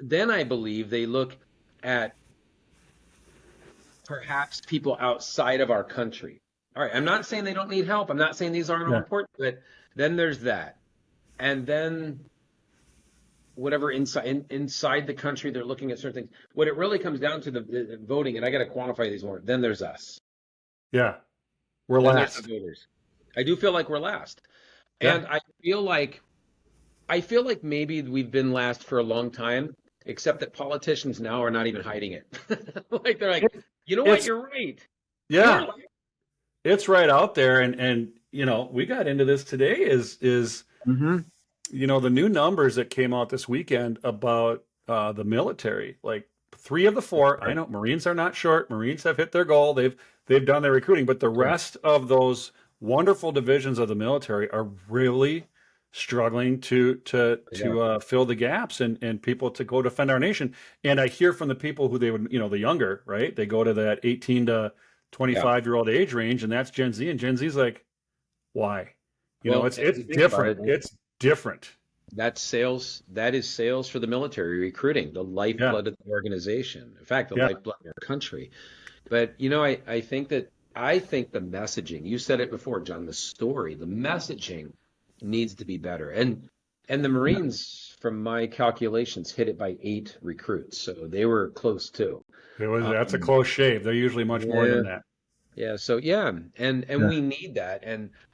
Then I believe they look at perhaps people outside of our country. All right, I'm not saying they don't need help. I'm not saying these aren't Yeah. important, but then there's that. And then whatever inside the country they're looking at certain things. What it really comes down to the voting, and I got to quantify these more. Then there's us. Yeah. We're Then there's the last. voters. I do feel like we're last, Yeah. and I feel like maybe we've been last for a long time, except that politicians now are not even hiding it. Like they're like, It, you know what? it's You're right. You're yeah. right. It's right out there, and we got into this today. Is Hmm. the new numbers that came out this weekend about the military. Like three of the four, I Right. know Marines are not short. Marines have hit their goal. They've done their recruiting, but the Sure. rest of those wonderful divisions of the military are really struggling They are. to fill the gaps and people to go defend our nation. And I hear from the people who they would, the younger, right? They go to that 18 to Yeah. 25-year-old age range, and that's Gen Z. And Gen Z's like, why? Well, It's if it's you think about different. it, It's different. that's sales. That is sales for the military, recruiting, the Yeah. lifeblood of the organization. In fact, the Yeah. lifeblood of our country. But I think the messaging, you said it before, John, the messaging needs to be better. And the Marines, from my calculations, hit it by 8 recruits. So they were close too. That's a Um, close shave. They're usually much more yeah. than that. Yeah, so yeah, and Yeah. we need that,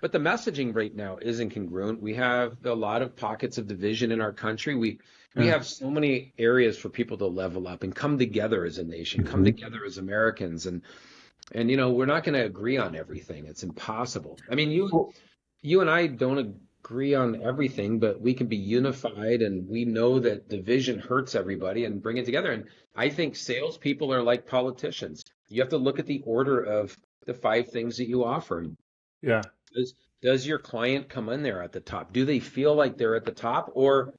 but the messaging right now isn't congruent. We have a lot of pockets of division in our country. We Yeah. have so many areas for people to level up and come together as a nation, come Mhm. together as Americans, and we're not going to agree on everything. It's impossible. I mean, Well, you and I don't agree on everything, but we can be unified, and we know that division hurts everybody, and bring it together. And I think salespeople are like politicians. You have to look at the order of the five things that you offer. yeah. Does your client come in there at the top? Do they feel like they're at the top, or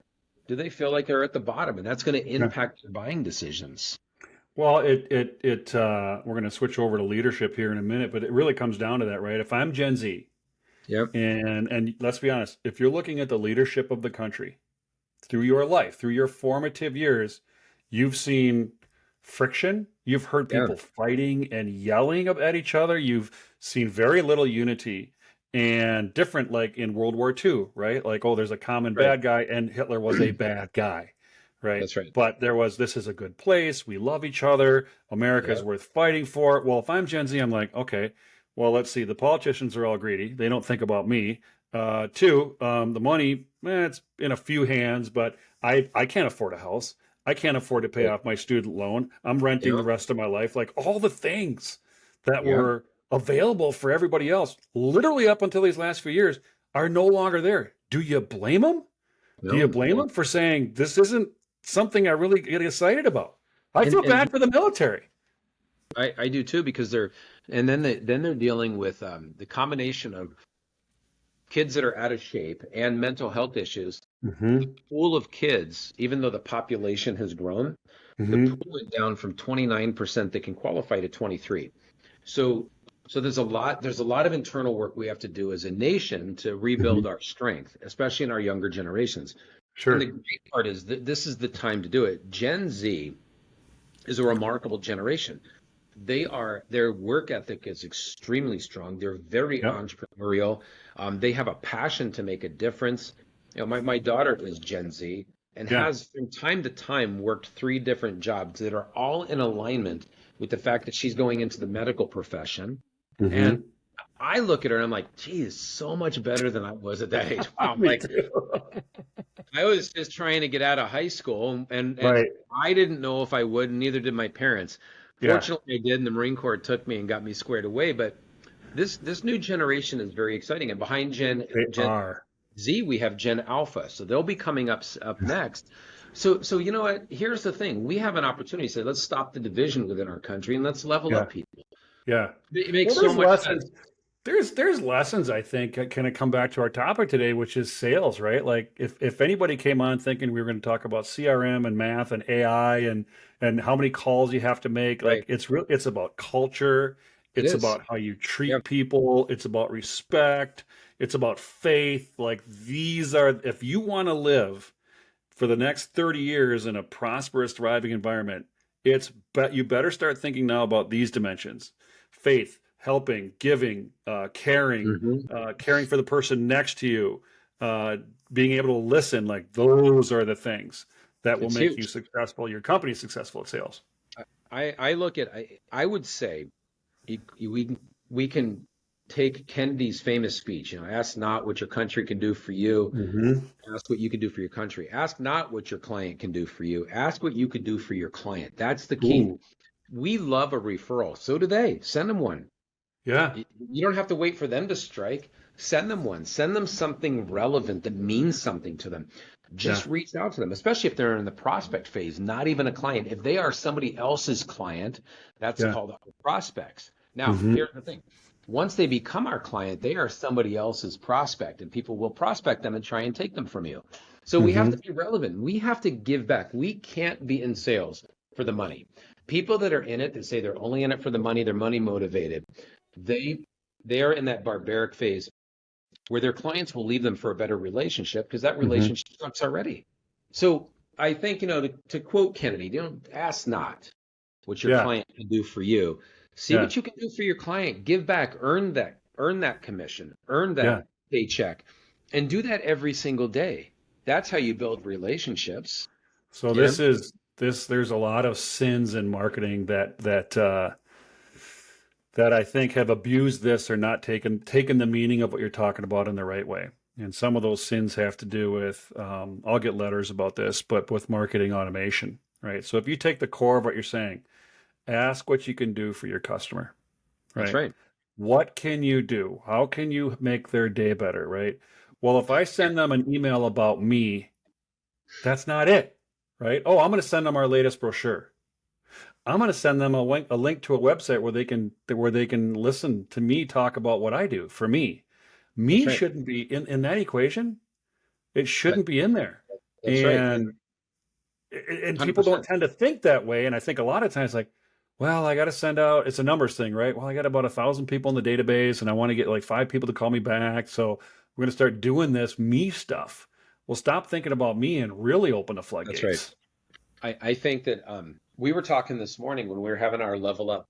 do they feel like they're at the bottom? And that's going to Yeah. impact their buying decisions. Well, we're going to switch over to leadership here in a minute, but it really comes down to that, right? If I'm Gen Z, Yep. and let's be honest, if you're looking at the leadership of the country through your life, through your formative years, you've seen friction. You've heard Yeah. people fighting and yelling at each other. You've seen very little unity and different, like in World War II, right? Like, oh, there's a common Right. bad guy, and Hitler was a bad guy, right? That's right. But this is a good place. We love each other. America's Yep. worth fighting for. Well, if I'm Gen Z, I'm like, okay, well, let's see. The politicians are all greedy. They don't think about me. Two, the money, it's in a few hands, but I can't afford a house. I can't afford to pay Right. off my student loan. I'm renting Yeah. the rest of my life. Like all the things that Yeah. were available for everybody else, literally up until these last few years, are no longer there. Do you blame them? Do you No. blame them for saying this isn't something I really get excited about? I feel And bad for the military. I do too, because they're dealing with the combination of kids that are out of shape and mental health issues. The Hmm. pool of kids, even though the population has grown, the Hmm. pool went down from 29% that can qualify to 23. So there's a lot of internal work we have to do as a nation to rebuild Hmm. our strength, especially in our younger generations. And the Sure. great part is that this is the time to do it. Gen Z is a remarkable generation. Their work ethic is extremely strong. They're very Yep. entrepreneurial. They have a passion to make a difference. My daughter is Gen Z and Yeah. has from time to time worked 3 different jobs that are all in alignment with the fact that she's going into the medical profession. And Hmm. I look at her and I'm like, geez, so much better than I was at that age. Wow. Me Like, too. I was just trying to get out of high school, and Right. I didn't know if I would, and neither did my parents. Yeah. Fortunately, I did, and the Marine Corps took me and got me squared away. But this new generation is very exciting, and behind They Gen are. Z, we have Gen Alpha, so they'll be coming up next. So you know what? Here's the thing: we have an opportunity to say, let's stop the division within our country and let's level Yeah. up people. Yeah. It Well, makes so there's much lessons. sense. There's lessons I think that kind of come back to our topic today, which is sales, right? Like if anybody came on thinking we were going to talk about CRM and math and AI and how many calls you have to make, like Right? it's about culture, It it's is. about how you Yeah. treat people, it's about respect, it's about faith. Like these are if you want to live for the next 30 years in a prosperous, thriving environment, you better start thinking now about these dimensions: faith, helping, giving, caring, Hmm. caring for the person next to you, uh, being able to listen. Like those are the things that will It's make you huge. successful, your company successful at sales. I look at I would say we can take Kennedy's famous speech, ask not what your country can do for you, Hmm. ask what you can do for your country. Ask not what your client can do for you, ask what you can do for your client. That's the key. Ooh, We love a referral. So do they. Send them one. yeah, You don't have to wait for them to strike. Send them one. Send them something relevant that means something to them. yeah, Just reach out to them, especially if they're in the prospect phase, not even a client. If they are somebody else's client, that's yeah. called our prospects. Now, Hmm. here's the thing. Once they become our client, they are somebody else's prospect, and people will prospect them and try and take them from you. So we have Hmm. to be relevant. We have to give back. We can't be in sales for the money. People that are in it that say they're only in it for the money, they're money motivated. They they are in that barbaric phase where their clients will leave them for a better relationship because that Hmm. relationship sucks already. So I think, to quote Kennedy, ask not what your Yeah, client can do for you. See yeah, what you can do for your client. Give back, earn that commission, earn yeah. that paycheck, and do that every single day. That's how you build relationships. So You know, there's a lot of sins in marketing that I think have abused this or not taken the meaning of what you're talking about in the right way. And some of those sins have to do with I'll get letters about this, but with marketing automation, right? So if you take the core of what you're saying, ask what you can do for your customer, that's right? right. What can you do? How can you make their day better, right? Well, if I send them an email about me, that's not it, right? Oh, I'm going to send them our latest brochure. I'm going to send them a link to a website where they can listen to me talk about what I do for me. That's Me right. shouldn't be in that equation. It That, shouldn't be in there. that's right. And people don't 100%. tend to think that way. And I think a lot of times like, well, I got to send out, it's a numbers thing, right? Well, I got about 1,000 people in the database and I want to get like 5 people to call me back. So we're going to start doing this me stuff. Well, stop thinking about me and really open the That's right. floodgates. I think that we were talking this morning when we were having our level up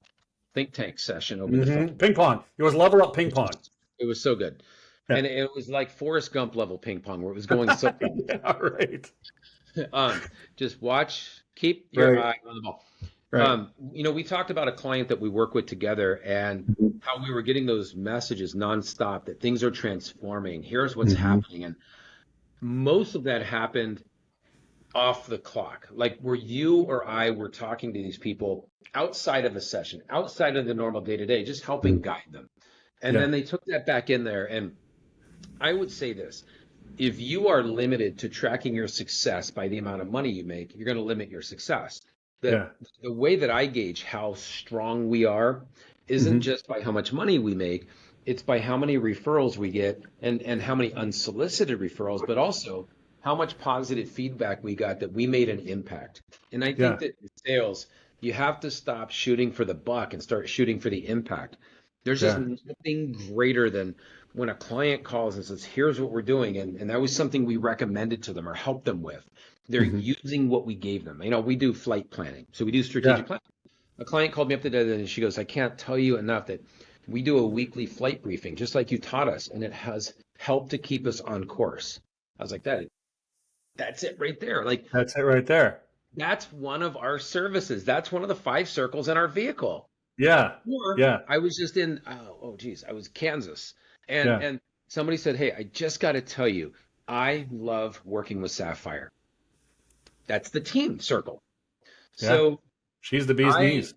think tank session over the phone. Ping pong. It was level up ping pong. It was so good. Yeah. And it was like Forrest Gump level ping pong where it was going so fast. Yeah, right. Just watch, keep your Right. eye on the ball. Right. We talked about a client that we work with together and how we were getting those messages nonstop that things are transforming. Here's what's Hmm. happening. And most of that happened off the clock, like where you or I were talking to these people outside of a session, outside of the normal day to day, just helping Mm. guide them. And Yeah. then they took that back in there. And I would say this, if you are limited to tracking your success by the amount of money you make, you're going to limit your success. The Yeah. the way that I gauge how strong we are isn't Hmm. just by how much money we make, it's by how many referrals we get and how many unsolicited referrals, but also how much positive feedback we got that we made an impact. And I think Yeah. that in sales, you have to stop shooting for the buck and start shooting for the impact. There's just Yeah. nothing greater than when a client calls and says, here's what we're doing, and that was something we recommended to them or helped them with. They're Hmm. using what we gave them. We do flight planning, so we do strategic Yeah. planning. A client called me up today and she goes, I can't tell you enough that we do a weekly flight briefing, just like you taught us, and it has helped to keep us on course. I was like, that's it right there. Like, That's it right there. that's one of our services. That's one of the 5 circles in our vehicle. Yeah. Or Yeah. I was just in, oh geez, I was Kansas, and Yeah. and somebody said, "Hey, I just got to tell you, I love working with Sapphire." That's the team circle. Yeah. So She's the bee's I, knees.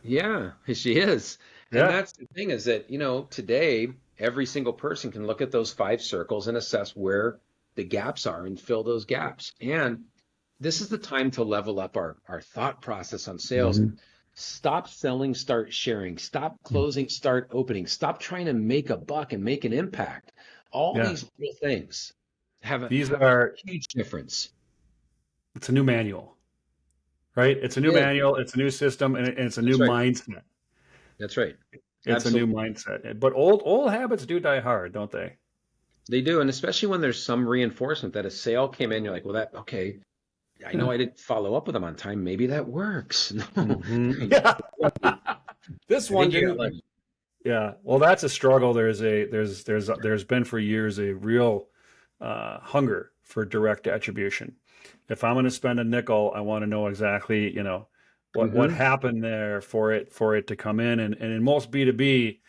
yeah, she is, and Yeah. that's the thing is that today every single person can look at those 5 circles and assess where the gaps are and fill those gaps. And this is the time to level up our thought process on sales. Hmm. Stop selling, start sharing. Stop closing, start opening. Stop trying to make a buck and make an impact. All Yeah. these little things These have a are, huge difference. it's a new manual, right? It's a It new is. manual, it's a new system, and it's a new That's right. mindset. That's right. It's a new Absolutely. mindset. But old habits do die hard, don't they? They do. And especially when there's some reinforcement that a sale came in, you're like, well, okay, I know Yeah. I didn't follow up with them on time. Maybe that works. No, Hmm. you Yeah. got lucky. This I one think you got didn't. lucky. Yeah. Well, that's a struggle. There's been for years a real hunger for direct attribution. If I'm going to spend a nickel, I want to know exactly, what Hmm. happened there for it to come in. And in most B2B,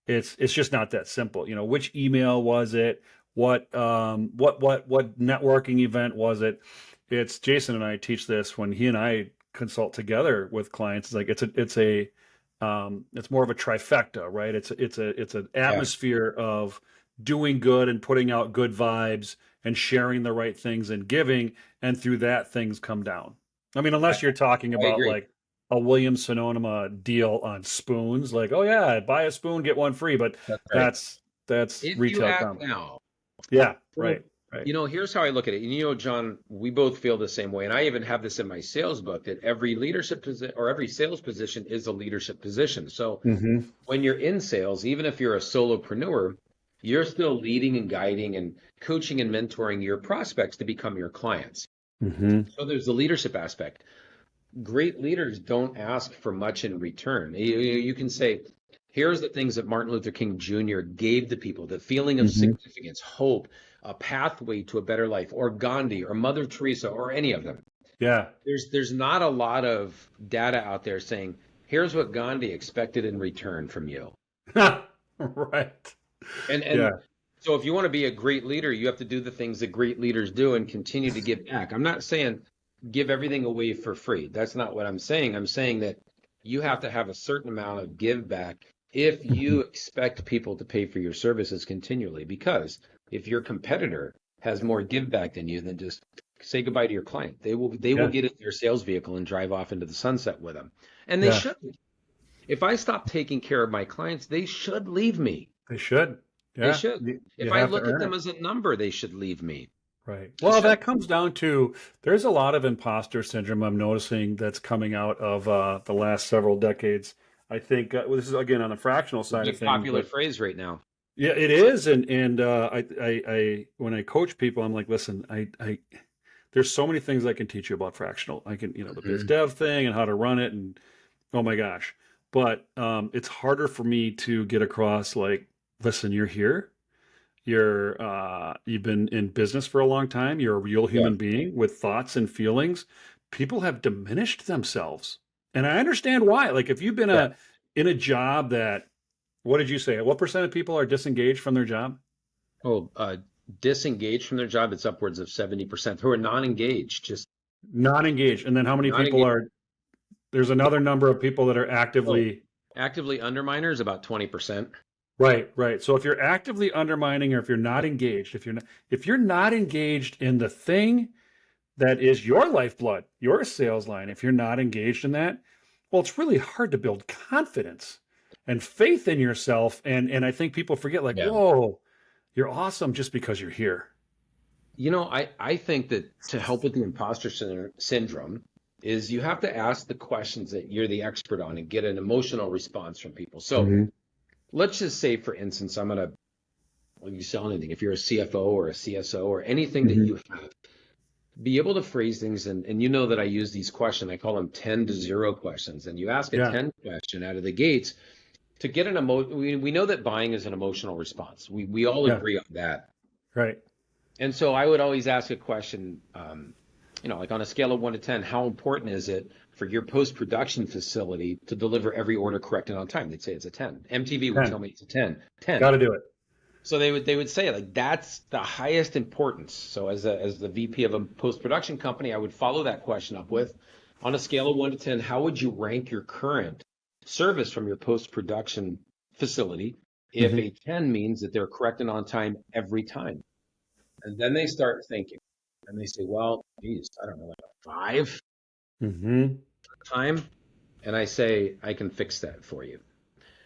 it's just not that simple. Which email was it? What networking event was it? It's Jason and I teach this when he and I consult together with clients. It's like it's more of a trifecta, right? It's an Yeah, atmosphere of doing good and putting out good vibes and sharing the right things and giving, and through that things come down. I mean, I, unless you're talking I about agree. like a Williams Sonoma deal on spoons, like, oh yeah, buy a spoon, get one free, but That's right. that's If you retail act commerce. now, Yeah, well, right, right. here's how I look at it. And John, we both feel the same way. And I even have this in my sales book that every leadership position or every sales position is a leadership position. So Hmm. when you're in sales, even if you're a solopreneur, you're still leading and guiding and coaching and mentoring your prospects to become your clients. Hmm. So there's the leadership aspect. Great leaders don't ask for much in return. You can say, here's the things that Martin Luther King Jr. gave to people, the feeling of Hmm. significance, hope, a pathway to a better life, or Gandhi or Mother Teresa or any of them. Yeah. There's not a lot of data out there saying, here's what Gandhi expected in return from you. Right. And Yeah. so if you want to be a great leader, you have to do the things that great leaders do and continue to give back. I'm not saying give everything away for free. That's not what I'm saying. I'm saying that you have to have a certain amount of give back if Mhm. you expect people to pay for your services continually. Because if your competitor has more give back than you, then just say goodbye to your client. They will Yeah. get in their sales vehicle and drive off into the sunset with them. And they Yeah. should. If I stop taking care of my clients, they should leave me. They should. They Yeah. should. You If I have to look at earn them it. as a number, they should leave me. Right. They Well, should. that comes down to there's a lot of imposter syndrome I'm noticing that's coming out of the last several decades. I think well, this is again on the fractional It's a side of big things, popular but phrase right now. yeah, it is. And I when I coach people, I'm like, listen, I there's so many things I can teach you about fractional. I can, the biz Mhm. dev thing and how to run it, and oh my gosh. But it's harder for me to get across like, listen, you're here. You've been in business for a long time. You're a real Yeah. human being with thoughts and feelings. People have diminished themselves. And I understand why. Like if you've been Yeah. in a job that, what did you say? What percent of people are disengaged from their job? Oh, disengaged from their job, it's upwards of 70% who are non-engaged, just Not engaged. And then how many Not people engaged. are, there's another number of people that are Oh, actively, actively underminers about 20%. right, right. So if you're actively undermining or if you're not engaged, if you're not engaged in the thing that is your lifeblood, your sales line, if you're not engaged in that, well, it's really hard to build confidence and faith in yourself. And I think people forget, like, Yeah. whoa, you're awesome just because you're here. I think that to help with the syndrome is you have to ask the questions that you're the expert on and get an emotional response from people. So Hmm. let's just say, for instance, when you sell anything, if you're a CFO or a CSO or anything that Hmm. you have, be able to phrase things. And you know that I use these questions, I call them 10 to 0 questions. And you ask a Yeah, 10 question out of the gates to get an we know that buying is an emotional response. We all yeah, agree on that. right. And so I would always ask a question, like on a scale of 1 to 10, how important is it for your post-production facility to deliver every order correct and on time? They'd say it's a 10. MTV would tell 10. me it's a 10. Got 10. to do it. So they would say like that's the highest importance. So as the VP of a post-production company, I would follow that question up with, on a scale of 1 to 10, how would you rank your current service from your post-production facility if Hmm. a 10 means that they're correct and on time every time? And then they start thinking, and they say, well, geez, I don't know, like a 5 Hmm. time. And I say, I can fix that for you.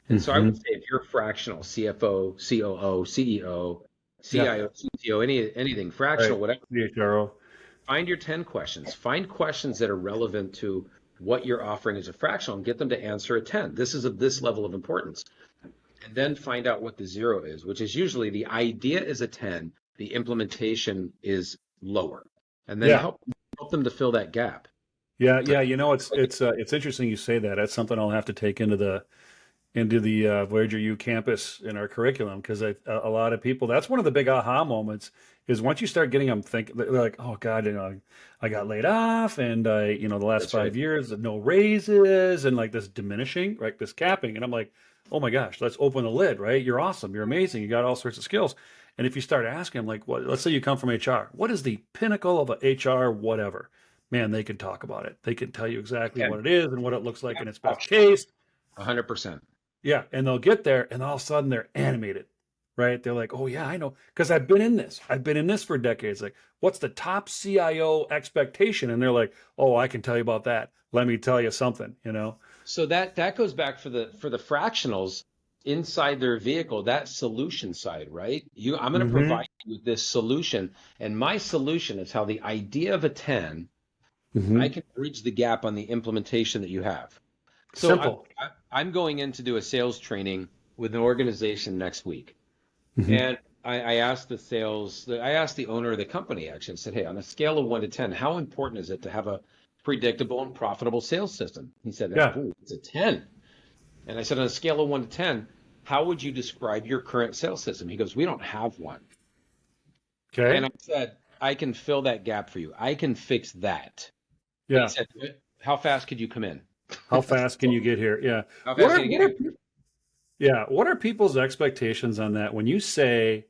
And so I would Hmm. say if you're fractional, CFO, COO, CEO, Yeah, CIO, CTO, anything right. fractional, whatever, CHRO. find your 10 questions. Find questions that are relevant to what you're offering as a fractional and get them to answer a 10. This is of this level of importance. And then find out what the 0 is, which is usually the idea is a 10, the implementation is lower. And then Yeah, help them to fill that gap. yeah, yeah. It's interesting you say that. That's something I'll have to take into the Voyager U campus in our curriculum because a lot of people, that's one of the big aha moments is once you start getting them think they're like, oh God, I got laid off and the last That's right. 5 years, no raises and like this diminishing, right? This capping. And I'm like, oh my gosh, let's open the lid, right? You're awesome. You're amazing. You got all sorts of skills. And if you start asking them, like, let's say you come from HR, what is the pinnacle of a HR, whatever? Man, they can talk about it. They can tell you exactly Again, what it is and what it looks like in its best option. case. 100%. Yeah, and they'll get there, and all of a sudden they're animated, right? They're like, "Oh yeah, I know, because I've been in this. I've been in this for decades. Like, what's the top CIO expectation?" And they're like, "Oh, I can tell you about that. Let me tell you something." So that goes back for the fractionals inside their vehicle, that solution side, right? I'm going to Mm-hmm. provide you with this solution, and my solution is how the idea of a 10, I Mm-hmm. can bridge the gap on the implementation that you have. So Simple. I'm going in to do a sales training with an organization next week. Mm-hmm. And I asked the owner of the company actually, I said, hey, on a scale of 1 to 10, how important is it to have a predictable and profitable sales system? He said, Yeah. "Ooh, it's a 10. And I said, on a scale of 1 to 10, how would you describe your current sales system? He goes, we don't have one. And Okay. I said, I can fill that gap for you. I can fix that. And he Yeah. said, how fast could you come in? How fast can you get here? Yeah. How What fast are can you what get are here? yeah? What are people's expectations on that when you say,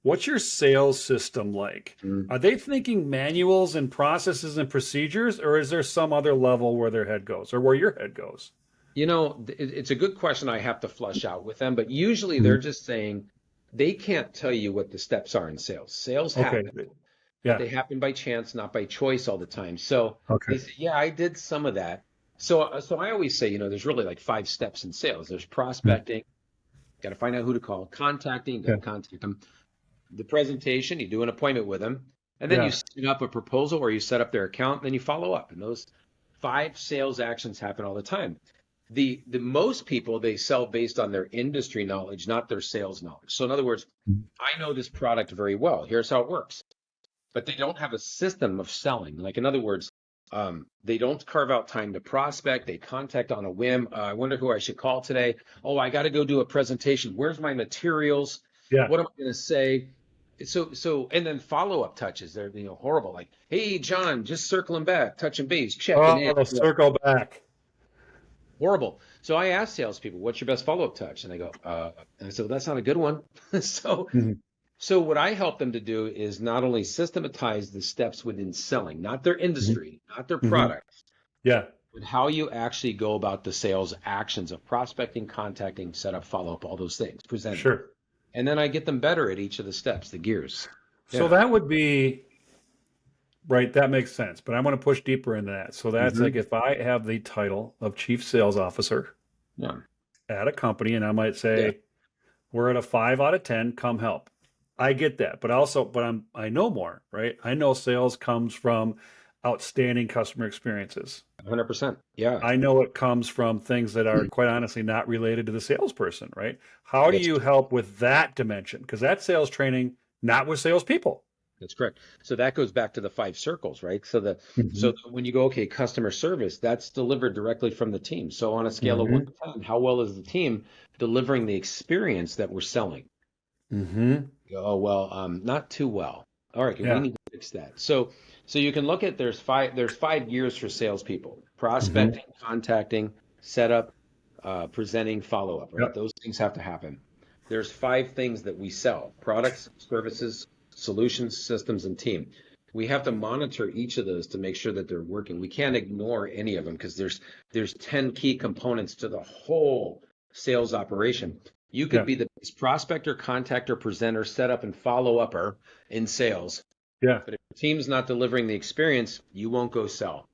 "What's your sales system like?" Mm. Are they thinking manuals and processes and procedures, or is there some other level where their head goes, or where your head goes? It's a good question I have to flush out with them, but usually they're Mhm. just saying they can't tell you what the steps are in sales. Sales Okay. happen, but Yeah. they happen by chance, not by choice all the time. So Okay. they say, yeah, I did some of that. So I always say, there's really like 5 steps in sales. There's Mm. prospecting, got to find out who to call, contacting, got Yeah. to contact them, the presentation, you do an appointment with them, and then you Yeah. set up a proposal or you set up their account, and then you follow up. And those 5 sales actions happen all the time. The most people, they sell based on their industry knowledge, not their sales knowledge. So in other words, I know this product very well. Here's how it works. But they don't have a system of selling. Like in other words, they don't carve out time to prospect. They contact on a whim. I wonder who I should call today. Oh, I got to go do a presentation. Where's my materials? Yeah. What am I going to say? And then follow-up touches. They're horrible. Like, hey, John, just circling back, touching base, checking in. Oh, circle back. Horrible. So I ask salespeople, what's your best follow-up touch? And they go, and I said, well, that's not a good one. So Mhm. So what I help them to do is not only systematize the steps within selling, not their Hmm. industry, not their Hmm. product, Yeah, but how you actually go about the sales actions of prospecting, contacting, setup, follow up, all those things, presenting. sure. And then I get them better at each of the steps, the gears. So Yeah. that would be right. That makes sense. But I want to push deeper into that. So that's like Hmm. if I have the title of chief sales officer Yeah. at a company, and I might Yeah. say, we're at a 5 out of 10, come help. I get that. I know more, right? I know sales comes from outstanding customer experiences. 100%. Yeah. I know it comes from things that are quite honestly not related to the salesperson, right? How do That's you help with that dimension? Because that's sales training, not with salespeople. That's correct. So that goes back to the five circles, right? Hmm. When you go, okay, customer service, that's delivered directly from the team. So on a scale of one Hmm. to 10, how well is the team delivering the experience that we're selling? Hmm. Oh, well, not too well. All right, we Yeah. need to fix that. So you can look at there's 5 years for salespeople: Hmm. prospecting, contacting, setup, presenting, follow up. Right, Yep. those things have to happen. There's 5 things that we sell: products, services, solutions, systems, and team. We have to monitor each of those to make sure that they're working. We can't ignore any of them because there's 10 key components to the whole sales operation. You could Yeah. be the best prospector, contactor, presenter, setup, and follow upper in sales. Yeah. But if your team's not delivering the experience, you won't go sell.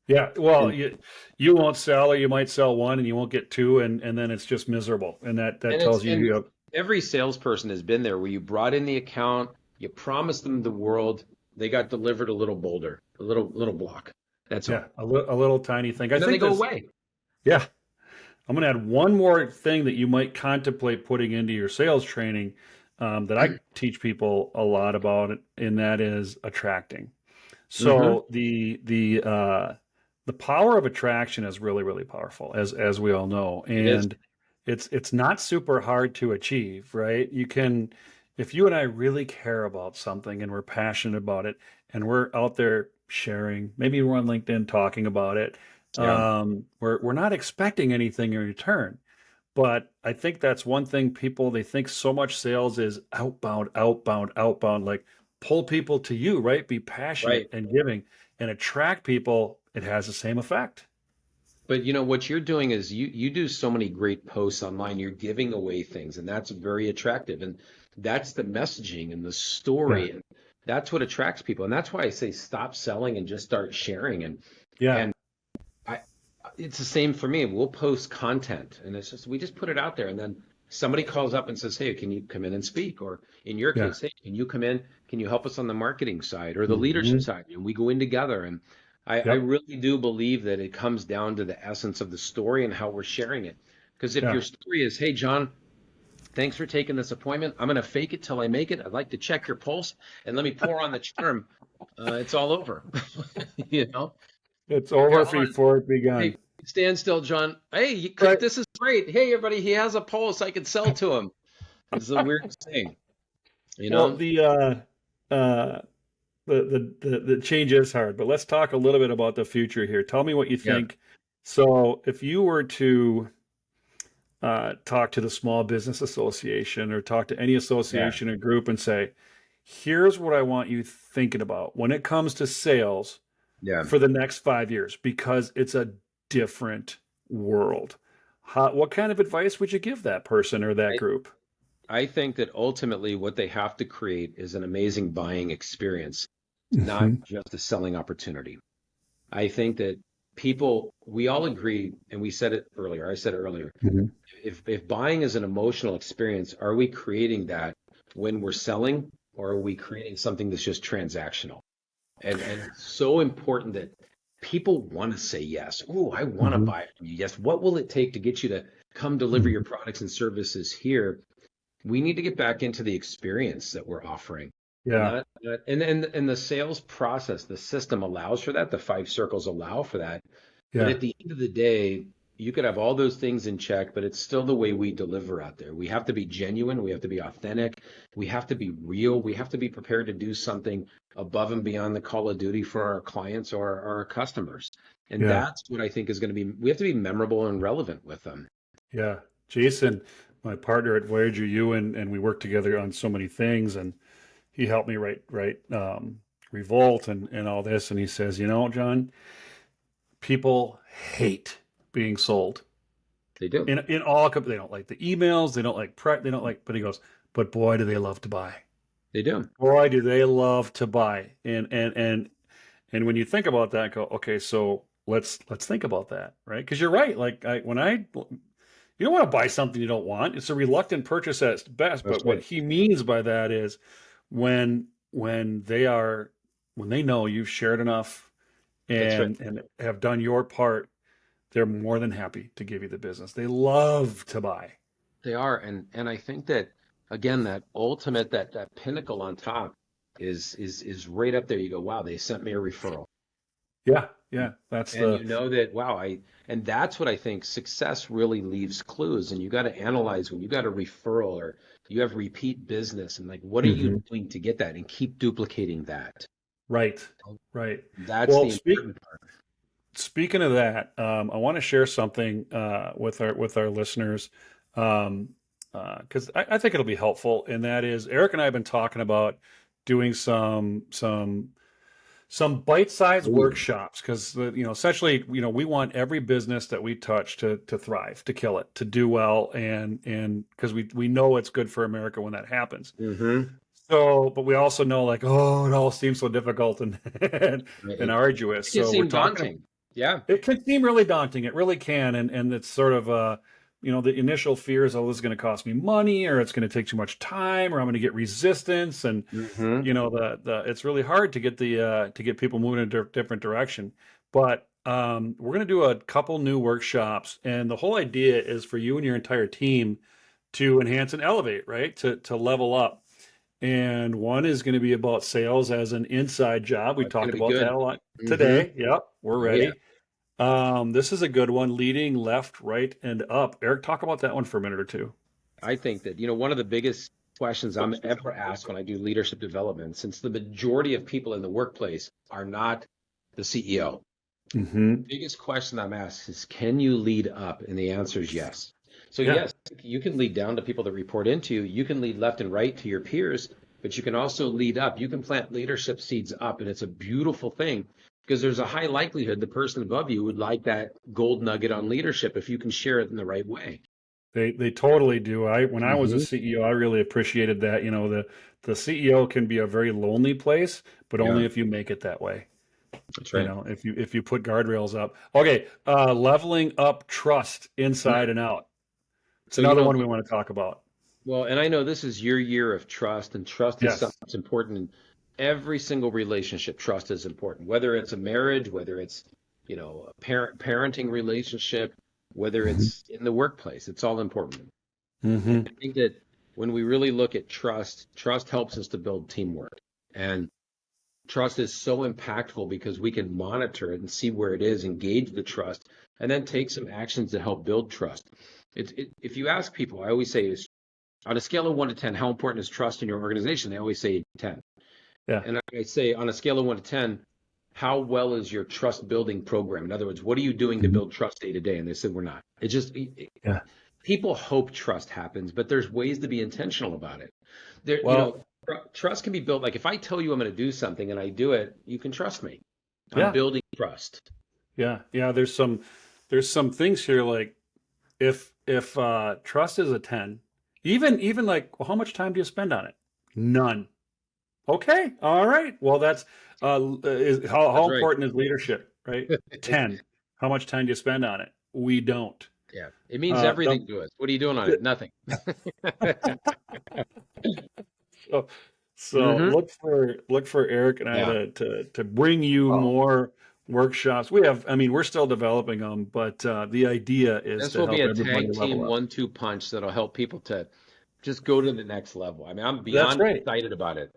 Yeah. Well, And you won't sell, or you might sell one and you won't get two, and then it's just miserable. And that and it's tells you, and every salesperson has been there where you brought in the account, you promised them the world, they got delivered a little boulder, a little block. That's yeah, all. a little tiny thing. I And then they think go that's, away. yeah. I'm going to add one more thing that you might contemplate putting into your sales training, that I teach people a lot about, and that is attracting. Hmm. So the power of attraction is really, really powerful, as we all know, It is. and it's not super hard to achieve, right? You can, if you and I really care about something and we're passionate about it, and we're out there sharing, maybe we're on LinkedIn talking about it, Yeah. we're not expecting anything in return. But I think that's one thing, people, they think so much sales is outbound, outbound, outbound, like pull people to you, right? Be passionate Right. and giving and attract people. It has the same effect. But you know what you're doing is you do so many great posts online. You're giving away things, and that's very attractive. And that's the messaging and the Yeah. story, and that's what attracts people. And that's why I say stop selling and just start sharing. Yeah. And I it's the same for me. We'll post content, and it's just we just put it out there, and then somebody calls up and says, "Hey, can you come in and speak?" Or in your Yeah. case, "Hey, can you come in? Can you help us on the marketing side or the leadership Hmm. side?" And we go in together. And I Yep. really do believe that it comes down to the essence of the story and how we're sharing it. Because if Yeah. your story is, "Hey, John, thanks for taking this appointment. I'm going to fake it till I make it. I'd like to check your pulse and let me pour on the charm." It's all over. You know? It's Here, over hold on. before it begun. Hey, stand still, John. Hey, Right. this is great. Hey, everybody, he has a pulse. I could sell to him. It's the weirdest thing, you Well, know? uh, the change is hard, but let's talk a little bit about the future here. Tell me what you Yeah, think. So, if you were to talk to the Small Business Association or talk to any yeah, association or group and say, here's what I want you thinking about when it comes to sales yeah. for the next 5 years, because it's a different world. What kind of advice would you give that person or that I, group? I think that ultimately what they have to create is an amazing buying experience, not Hmm. just a selling opportunity. I think that we all agree, and we said it earlier, I said it earlier, Hmm. if buying is an emotional experience, are we creating that when we're selling, or are we creating something that's just transactional? And it's so important that people want to say yes. Oh, I want to Hmm. buy it from you. Yes. What will it take to get you to come deliver your products and services here? We need to get back into the experience that we're offering. Yeah. And the sales process, the system allows for that. The five circles allow for that. But Yeah. at the end of the day, you could have all those things in check, but it's still the way we deliver out there. We have to be genuine. We have to be authentic. We have to be real. We have to be prepared to do something above and beyond the call of duty for our clients or our customers. And Yeah. that's what I think is going to be, we have to be memorable and relevant with them. Yeah. Jason, my partner at Voyager U, and we worked together on so many things, and he helped me write Revolt and all this, and he says, John, people hate being sold. They do. In all, they don't like the emails, they don't like they don't like, but he goes, but boy, do they love to buy. They do. Boy, do they love to buy. And when you think about that, go, okay, so let's think about that, right? Because you're right. Like you don't want to buy something you don't want. It's a reluctant purchase at best. That's But what right. he means by that is when they know you've shared enough That's right. and have done your part, they're more than happy to give you the business. They love to buy. They are. And I think that again, that ultimate, that pinnacle on top is right up there. You go, wow, they sent me a referral. Yeah, yeah. That's And the you know that, wow, and that's what I think success really leaves clues. And you got to analyze when you got a referral or you have repeat business and like, what are you Mhm. doing to get that and keep duplicating that? Right, right. That's Well, the important part. speaking of that, I want to share something with our listeners because I think it'll be helpful, and that is Eric and I have been talking about doing some bite-sized Ooh. workshops because essentially we want every business that we touch to thrive, to kill it, to do well, and because we know it's good for America when that happens. Mm-hmm. So, but we also know like, oh, it all seems so difficult and and It arduous. can So we're seem talking. daunting. Yeah. It can seem really daunting. It really can, and it's sort of the initial fear is, oh, this is going to cost me money, or it's going to take too much time, or I'm going to get resistance, and Mm-hmm. the it's really hard to get people moving in a different direction. But we're going to do a couple new workshops, and the whole idea is for you and your entire team to enhance and elevate, right? To level up. And one is going to be about sales as an inside job. Oh, We it's gonna talked be about that good. a lot Mm-hmm. today. Yep, we're Oh yeah. ready. This is a good one, leading left, right, and up. Eric, talk about that one for a minute or two. I think that, one of the biggest questions I'm ever asked when I do leadership development, since the majority of people in the workplace are not the CEO, Hmm. biggest question I'm asked is, can you lead up? And the answer is yes. So Yeah, yes, you can lead down to people that report into you. You can lead left and right to your peers, but you can also lead up. You can plant leadership seeds up, and it's a beautiful thing because there's a high likelihood the person above you would like that gold nugget on leadership if you can share it in the right way. they totally do. When I was a Hmm. CEO, I really appreciated that. The CEO can be a very lonely place, but Yeah, only if you make it that way. that's right. If you put guardrails up. Okay, leveling up trust Mm. inside and out. It's So, another one we want to talk about. well, and I know this is your year of trust, and trust is something Yes. that's important in every single relationship. Trust is important, whether it's a marriage, whether it's, a parenting relationship, whether Hmm. it's in the workplace, it's all important. And Hmm. I think that when we really look at trust, trust helps us to build teamwork. And trust is so impactful because we can monitor it and see where it is, engage the trust, and then take some actions to help build trust. If you ask people, I always say, on a scale of 1 to 10, how important is trust in your organization? They always say 10. Yeah. And I say, on a scale of 1 to 10, how well is your trust building program? In other words, what are you doing to Mhm. build trust day to day? And they said, we're not. Yeah. People hope trust happens, but there's ways to be intentional about it. Well, Trust can be built. Like if I tell you I'm going to do something and I do it, you can trust me. I'm yeah. building trust. Yeah. There's some things here like if trust is a 10, even like, well, how much time do you spend on it? None. Okay. All right. Well, that's how That's right. important is leadership, right? 10. How much time do you spend on it? We don't. Yeah. It means Uh, everything the, to us. What are you doing on it? Nothing. so, so Hmm. look for Eric and I Yeah. to bring you more workshops. I mean, we're still developing them, but the idea is This to will be help a everybody tag level team up. 1-2 punch that'll help people to just go to the next level. I mean, I'm That's beyond right. excited about it.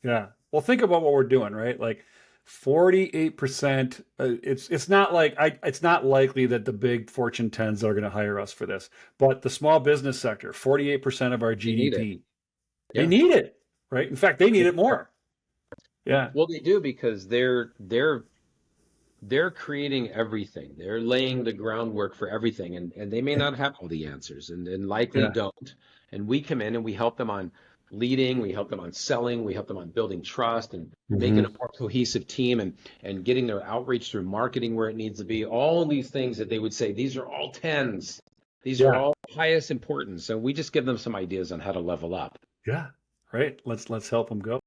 Yeah. Well, think about what we're doing, right? Like 48%. It's not like it's not likely that the big Fortune 10s are going to hire us for this, but the small business sector, 48% of our They need it. GDP, they Yeah. need it, right? In fact, they need it more. Yeah. Well, they do because they're they're creating everything. They're laying the groundwork for everything, and they may not have all the answers, and likely Yeah. don't. And we come in and we help them on leading, we help them on selling, we help them on building trust and making a Hmm. more cohesive team, and getting their outreach through marketing where it needs to be. All of these things that they would say, these are all tens. These are Yeah. all highest importance. And we just give them some ideas on how to level up. Yeah. Right. Let's help them go.